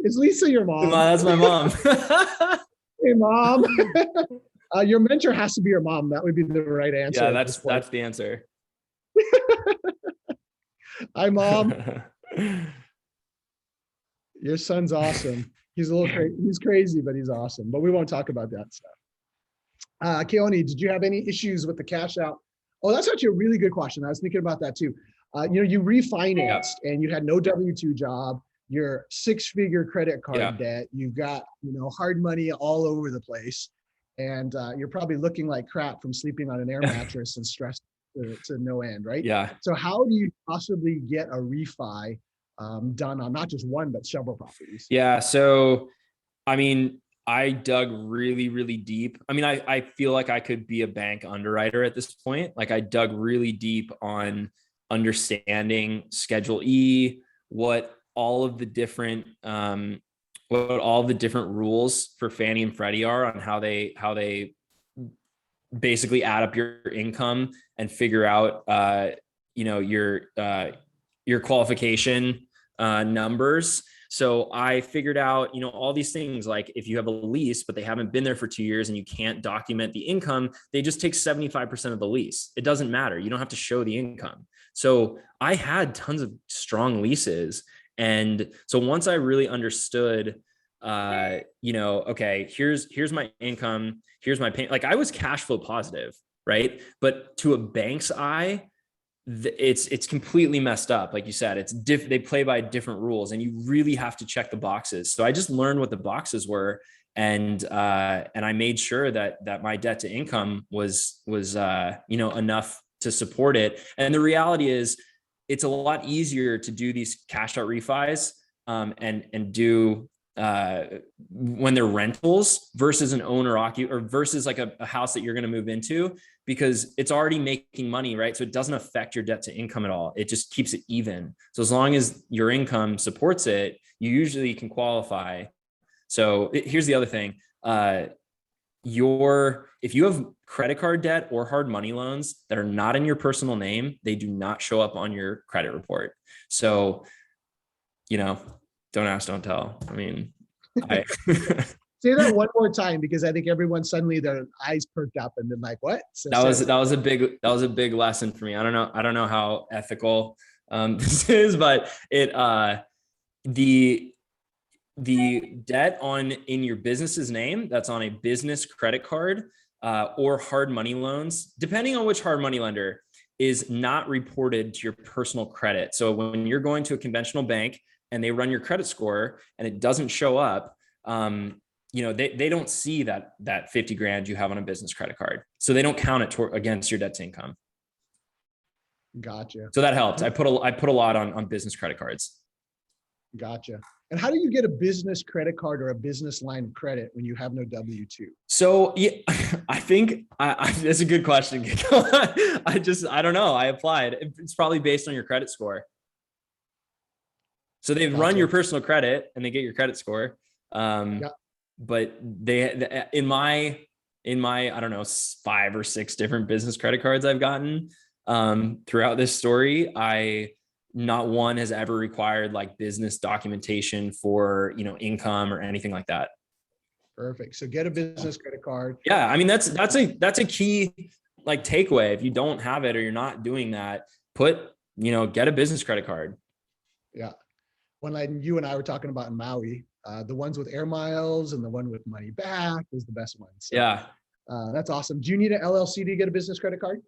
is Lisa your mom? That's my mom. Hey, mom. Your mentor has to be your mom. That would be the right answer. Yeah, that's the answer. Hi, Mom. Your son's awesome. He's a little he's crazy, but he's awesome. But we won't talk about that stuff. Keone, did you have any issues with the cash out? Oh, that's actually a really good question. I was thinking about that too. You refinanced and you had no W-2 job. Your 6-figure credit card debt. You've got hard money all over the place, and you're probably looking like crap from sleeping on an air mattress and stressed to no end, right? Yeah. So how do you possibly get a refi done on not just one but several properties? Yeah. So, I mean, I dug really, really deep. I mean, I feel like I could be a bank underwriter at this point. Like I dug really deep on understanding Schedule E, what all of the different rules for Fannie and Freddie are on how they basically add up your income and figure out your qualification numbers. So I figured out, all these things, like if you have a lease, but they haven't been there for 2 years and you can't document the income, they just take 75% of the lease. It doesn't matter. You don't have to show the income. So I had tons of strong leases. And so once I really understood, okay, here's my income, here's my payment. Like I was cash flow positive, right? But to a bank's eye, it's completely messed up. Like you said, they play by different rules, and you really have to check the boxes. So I just learned what the boxes were, and I made sure that my debt to income was enough to support it. And the reality is, it's a lot easier to do these cash out refis and do when they're rentals versus an owner occupied or versus like a house that you're going to move into, because it's already making money, right? So it doesn't affect your debt to income at all. It just keeps it even. So as long as your income supports it, you usually can qualify. So here's the other thing. If you have credit card debt or hard money loans that are not in your personal name, they do not show up on your credit report. So, don't ask, don't tell. I mean, Say that one more time, because I think everyone suddenly their eyes perked up and been like, "What?" So that was a big lesson for me. I don't know how ethical this is, but the debt in your business's name that's on a business credit card or hard money loans, depending on which hard money lender, is not reported to your personal credit. So when you're going to a conventional bank and they run your credit score and it doesn't show up, they don't see that 50 grand you have on a business credit card. So they don't count it against your debt to income. Gotcha. So that helped. I put a lot on business credit cards. Gotcha. And how do you get a business credit card or a business line of credit when you have no W-2? So yeah, I think that's a good question. I don't know. I applied. It's probably based on your credit score. So they run your personal credit and they get your credit score. but in my I don't know, 5 or 6 different business credit cards I've gotten throughout this story, not one has ever required like business documentation for, income or anything like that. Perfect. So get a business credit card. Yeah, I mean that's a key like takeaway. If you don't have it or you're not doing that, get a business credit card. Yeah. You and I were talking about in Maui, the ones with air miles and the one with money back is the best one. So, Yeah. That's awesome. Do you need an LLC to get a business credit card?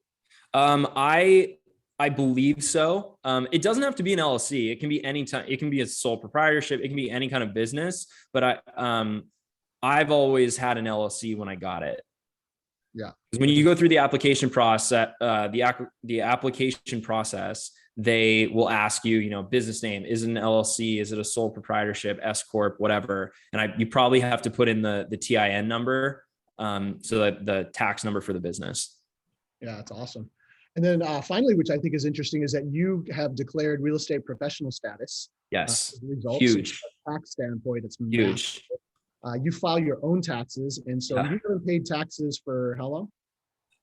I believe so. It doesn't have to be an LLC. It can be any time. It can be a sole proprietorship. It can be any kind of business. But I've always had an LLC when I got it. Yeah. Because when you go through the application process, the application process, they will ask you, business name, is it an LLC? Is it a sole proprietorship, S Corp, whatever? And you probably have to put in the TIN number, so that the tax number for the business. Yeah, that's awesome. And then finally, which I think is interesting, is that you have declared real estate professional status. Yes, as a result. huge. So from a tax standpoint, it's Huge. massive. You file your own taxes, and so Yeah. you haven't paid taxes for how long?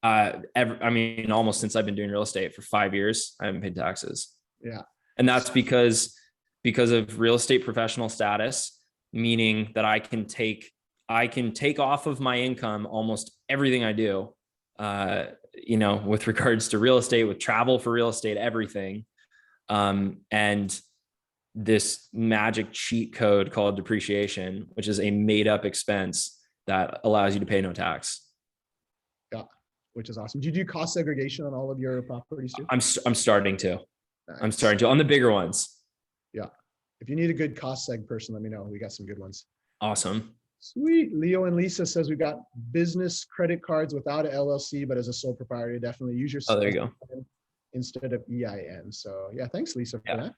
Almost since I've been doing real estate for 5 years, I haven't paid taxes. Yeah. And that's because of real estate professional status, meaning that I can take off of my income almost everything I do, with regards to real estate, with travel for real estate, everything. And this magic cheat code called depreciation, which is a made up expense that allows you to pay no tax. Yeah, which is awesome. Do you do cost segregation on all of your properties too? I'm starting to. Nice. I'm starting to on the bigger ones. Yeah. If you need a good cost seg person, let me know. We got some good ones. Awesome. Sweet. Leo and Lisa says we've got business credit cards without an LLC, but as a sole proprietor, definitely use your there you go. instead of EIN. So yeah, thanks Lisa for that.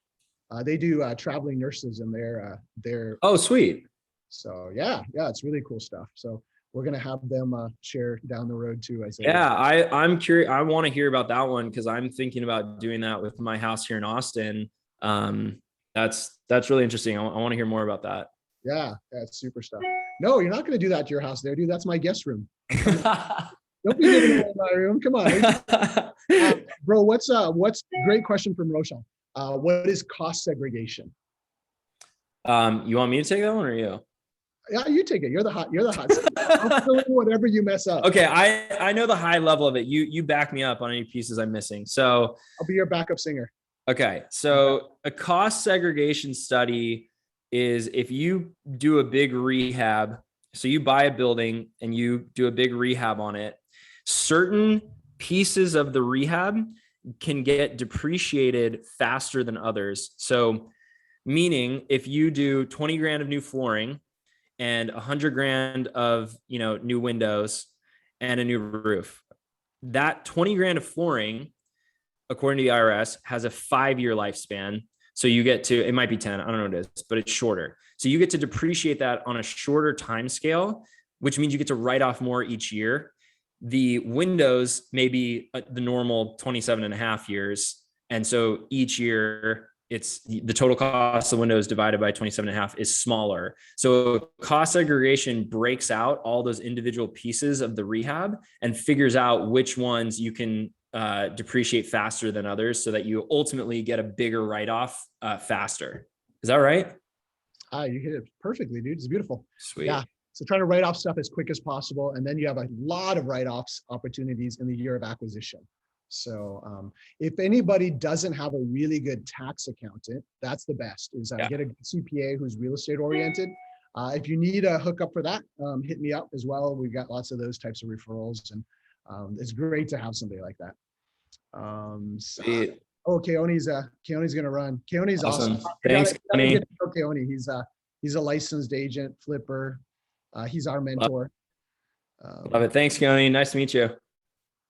They do traveling nurses in their Oh, sweet. So yeah, it's really cool stuff. So we're gonna have them share down the road too. I'm curious. I want to hear about that one because I'm thinking about doing that with my house here in Austin. That's really interesting. I want to hear more about that. Yeah, that's super stuff. No, you're not gonna do that to your house there, dude. That's my guest room. Don't be giving away my room. Come on. Bro, what's great question from Roshan. What is cost segregation? You want me to take that one or you? Yeah, you take it. You're the hot. I'll fill in whatever you mess up. Okay, I know the high level of it. You back me up on any pieces I'm missing. So I'll be your backup singer. Okay, so a cost segregation study is if you do a big rehab, so you buy a building and you do a big rehab on it, certain pieces of the rehab can get depreciated faster than others. So meaning if you do 20 grand of new flooring and 100 grand of, new windows and a new roof, that 20 grand of flooring, according to the IRS, has a 5-year lifespan. So you get to, it might be 10, I don't know what it is, but it's shorter. So you get to depreciate that on a shorter time scale, which means you get to write off more each year. The windows may be the normal 27 and a half years. And so each year it's the total cost of windows divided by 27 and a half is smaller. So cost segregation breaks out all those individual pieces of the rehab and figures out which ones you can depreciate faster than others so that you ultimately get a bigger write-off faster. Is that right? You hit it perfectly, dude. It's beautiful. Sweet. Yeah. So trying to write off stuff as quick as possible. And then you have a lot of write-offs opportunities in the year of acquisition. So if anybody doesn't have a really good tax accountant, that's the best, is get a CPA who's real estate oriented. If you need a hookup for that, hit me up as well. We've got lots of those types of referrals, and it's great to have somebody like that. Keone's gonna run. Keone's awesome. Thanks, Keone. Keone. He's a licensed agent, flipper. He's our mentor. Love it. Thanks, Keone. Nice to meet you.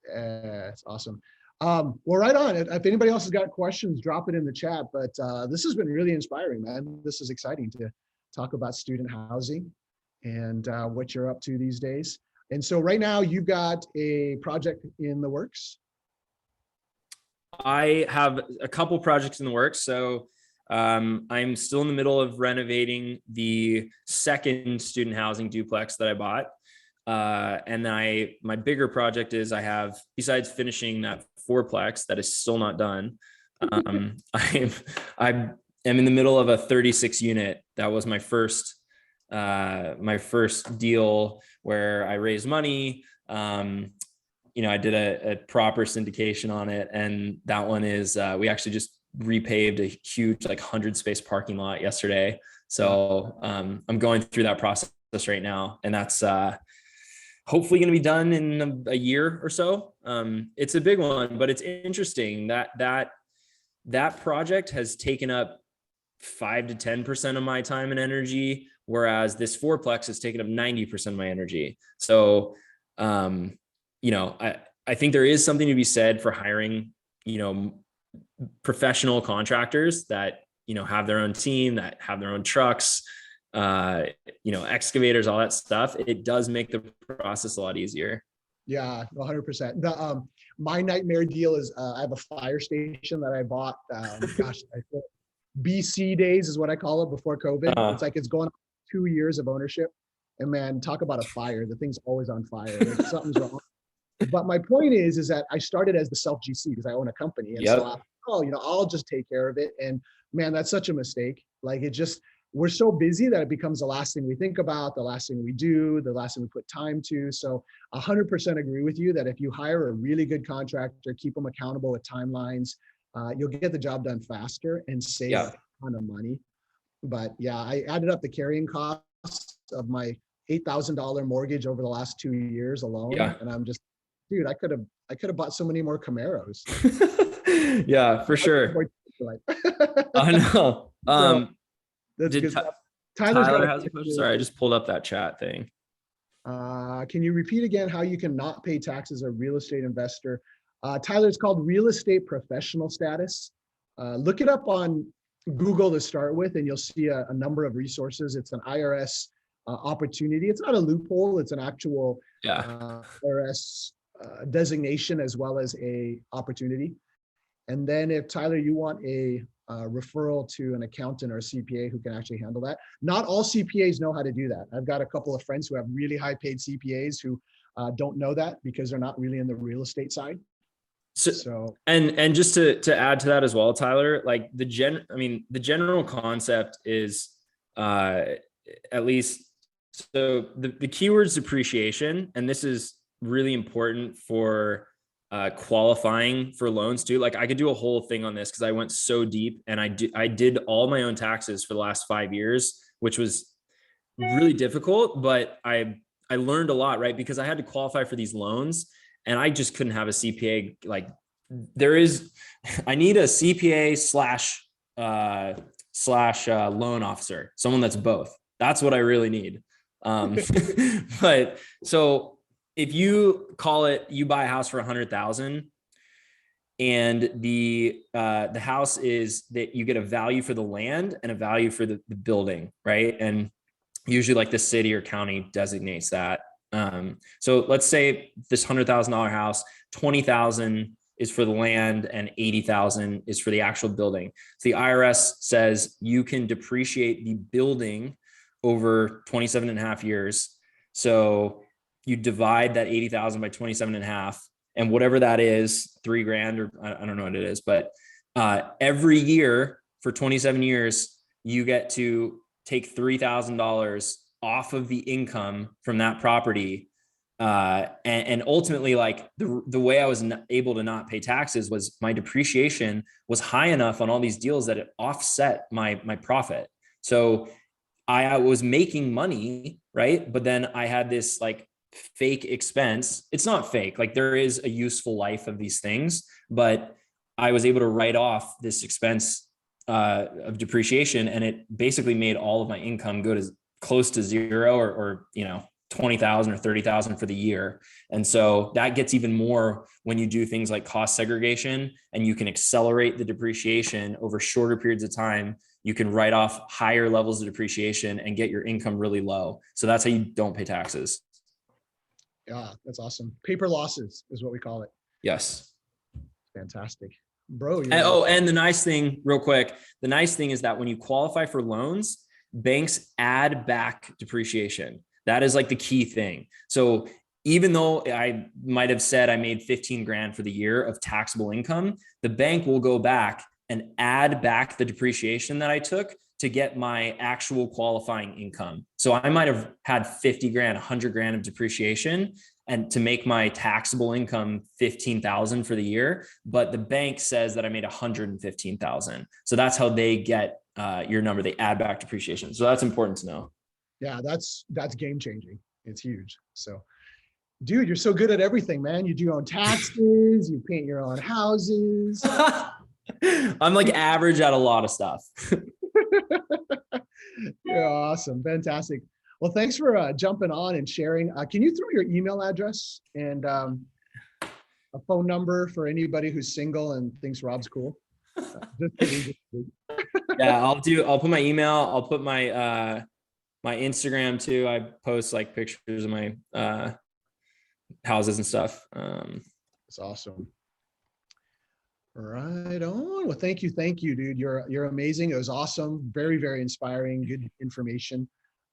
It's awesome. Well, right on. If anybody else has got questions, drop it in the chat. But this has been really inspiring, man. This is exciting to talk about student housing and what you're up to these days. And so right now you've got a project in the works. I have a couple projects in the works. So I'm still in the middle of renovating the second student housing duplex that I bought. And then my bigger project is I have, besides finishing that fourplex that is still not done, I am in the middle of a 36 unit. That was my first deal where I raised money. I did a proper syndication on it, and that one is we actually just repaved a huge 100 space parking lot yesterday. So I'm going through that process right now, and that's hopefully going to be done in a year or so. It's a big one, but it's interesting that project has taken up 5 to 10% of my time and energy, whereas this fourplex has taken up 90% of my energy. So, I think there is something to be said for hiring, professional contractors that, have their own team, that have their own trucks, excavators, all that stuff. It does make the process a lot easier. Yeah, 100%. My nightmare deal is I have a fire station that I bought. BC days is what I call it, before COVID. It's going on 2 years of ownership, and man, talk about a fire. The thing's always on fire. Something's wrong. But my point is that I started as the self GC because I own a company, and so I'll just take care of it. And man, that's such a mistake. We're so busy that it becomes the last thing we think about, the last thing we do, the last thing we put time to. So 100% agree with you that if you hire a really good contractor, keep them accountable with timelines, you'll get the job done faster and save a ton of money. But yeah, I added up the carrying costs of my $8,000 mortgage over the last 2 years alone. And I'm just, dude, I could have bought so many more Camaros. Yeah, for sure. I know. That's Did good stuff. Tyler has a question? Sorry, I just pulled up that chat thing. Can you repeat again how you can not pay taxes as a real estate investor? Tyler, it's called real estate professional status. Look it up on Google to start with, and you'll see a number of resources. It's an IRS opportunity. It's not a loophole. It's an actual IRS designation as well as a opportunity. And then if Tyler, you want a referral to an accountant or a CPA who can actually handle that. Not all CPAs know how to do that. I've got a couple of friends who have really high paid CPAs who don't know that because they're not really in the real estate side. So and just to add to that as well, Tyler, the general concept is at least, so the keyword's depreciation, and this is really important for qualifying for loans too. I could do a whole thing on this because I went so deep, and I did all my own taxes for the last 5 years, which was really difficult, but I learned a lot, right? Because I had to qualify for these loans, and I just couldn't have a CPA. I need a CPA slash loan officer, someone that's both. That's what I really need. But so if you call it, you buy a house for 100,000, and the house is that you get a value for the land and a value for the building, right? And usually the city or county designates that. So let's say this $100,000 house, 20,000 is for the land and 80,000 is for the actual building. So the IRS says you can depreciate the building over 27 and a half years. So you divide that 80,000 by 27 and a half, and whatever that is, $3,000, or I don't know what it is, but every year for 27 years, you get to take $3,000 off of the income from that property. And ultimately, the way I was able to not pay taxes was my depreciation was high enough on all these deals that it offset my profit. So I was making money, right? But then I had this fake expense. It's not fake. There is a useful life of these things, but I was able to write off this expense of depreciation, and it basically made all of my income go to close to zero, or 20,000 or 30,000 for the year. And so that gets even more when you do things like cost segregation, and you can accelerate the depreciation over shorter periods of time. You can write off higher levels of depreciation and get your income really low. So that's how you don't pay taxes. Yeah, that's awesome. Paper losses is what we call it. Yes. Fantastic. bro. And the nice thing, real quick, the nice thing is that when you qualify for loans, banks add back depreciation. That is like the key thing. So even though I might have said I made 15 grand for the year of taxable income, the bank will go back and add back the depreciation that I took to get my actual qualifying income. So I might have had 50 grand, 100 grand of depreciation, and to make my taxable income 15,000 for the year, but the bank says that I made 115,000. So that's how they get your number. They add back depreciation. So that's important to know. Yeah, that's game changing. It's huge. So, dude, you're so good at everything, man. You do your own taxes, you paint your own houses. I'm like average at a lot of stuff. Yeah, awesome. Fantastic. Well, thanks for jumping on and sharing. Can you throw your email address and a phone number for anybody who's single and thinks Rob's cool? Just kidding. Yeah, I'll put my email. I'll put my my Instagram too. I post like pictures of my houses and stuff. It's awesome. Right on. Well, thank you, dude. You're amazing. It was awesome. Very, very inspiring. Good information.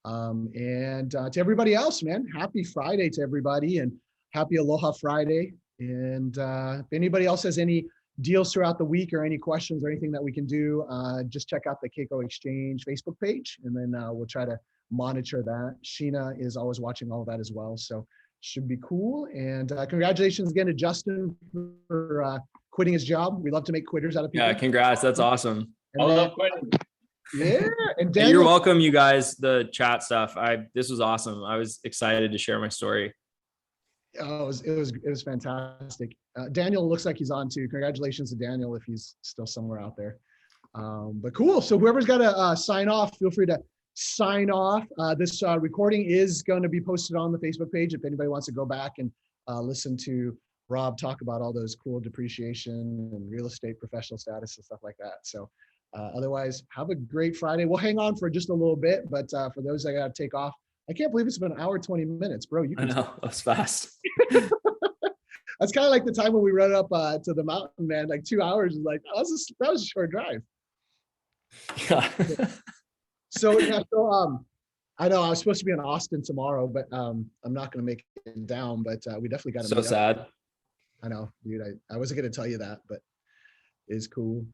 And to everybody else, man, happy Friday to everybody, and happy Aloha Friday. And if anybody else has any deals throughout the week or any questions or anything that we can do, just check out the Keiko Exchange Facebook page, and then we'll try to monitor that. Sheena is always watching all of that as well, so should be cool. And congratulations again to Justin for quitting his job. We love to make quitters out of people. Yeah, congrats. That's awesome. And then, yeah, and Hey, Daniel, you're welcome, you guys. The chat stuff. This was awesome. I was excited to share my story. Oh, it was fantastic. Daniel looks like he's on too. Congratulations to Daniel if he's still somewhere out there. But cool. So whoever's got to sign off, feel free to sign off. This recording is going to be posted on the Facebook page if anybody wants to go back and listen to Rob talk about all those cool depreciation and real estate professional status and stuff like that. So otherwise, have a great Friday. We'll hang on for just a little bit, but for those that got to take off, I can't believe it's been an hour, 20 minutes, bro. I know, that's fast. That's kind of like the time when we run up to the mountain, man, like 2 hours. Like, oh, that was a short drive. Yeah. So, yeah, I know I was supposed to be in Austin tomorrow, but I'm not going to make it down, but we definitely got to So sad. I know, dude. I wasn't going to tell you that, but it's cool.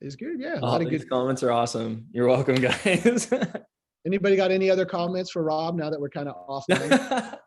It's good. Yeah. A lot of good comments are awesome. You're welcome, guys. Anybody got any other comments for Rob now that we're kind of offline?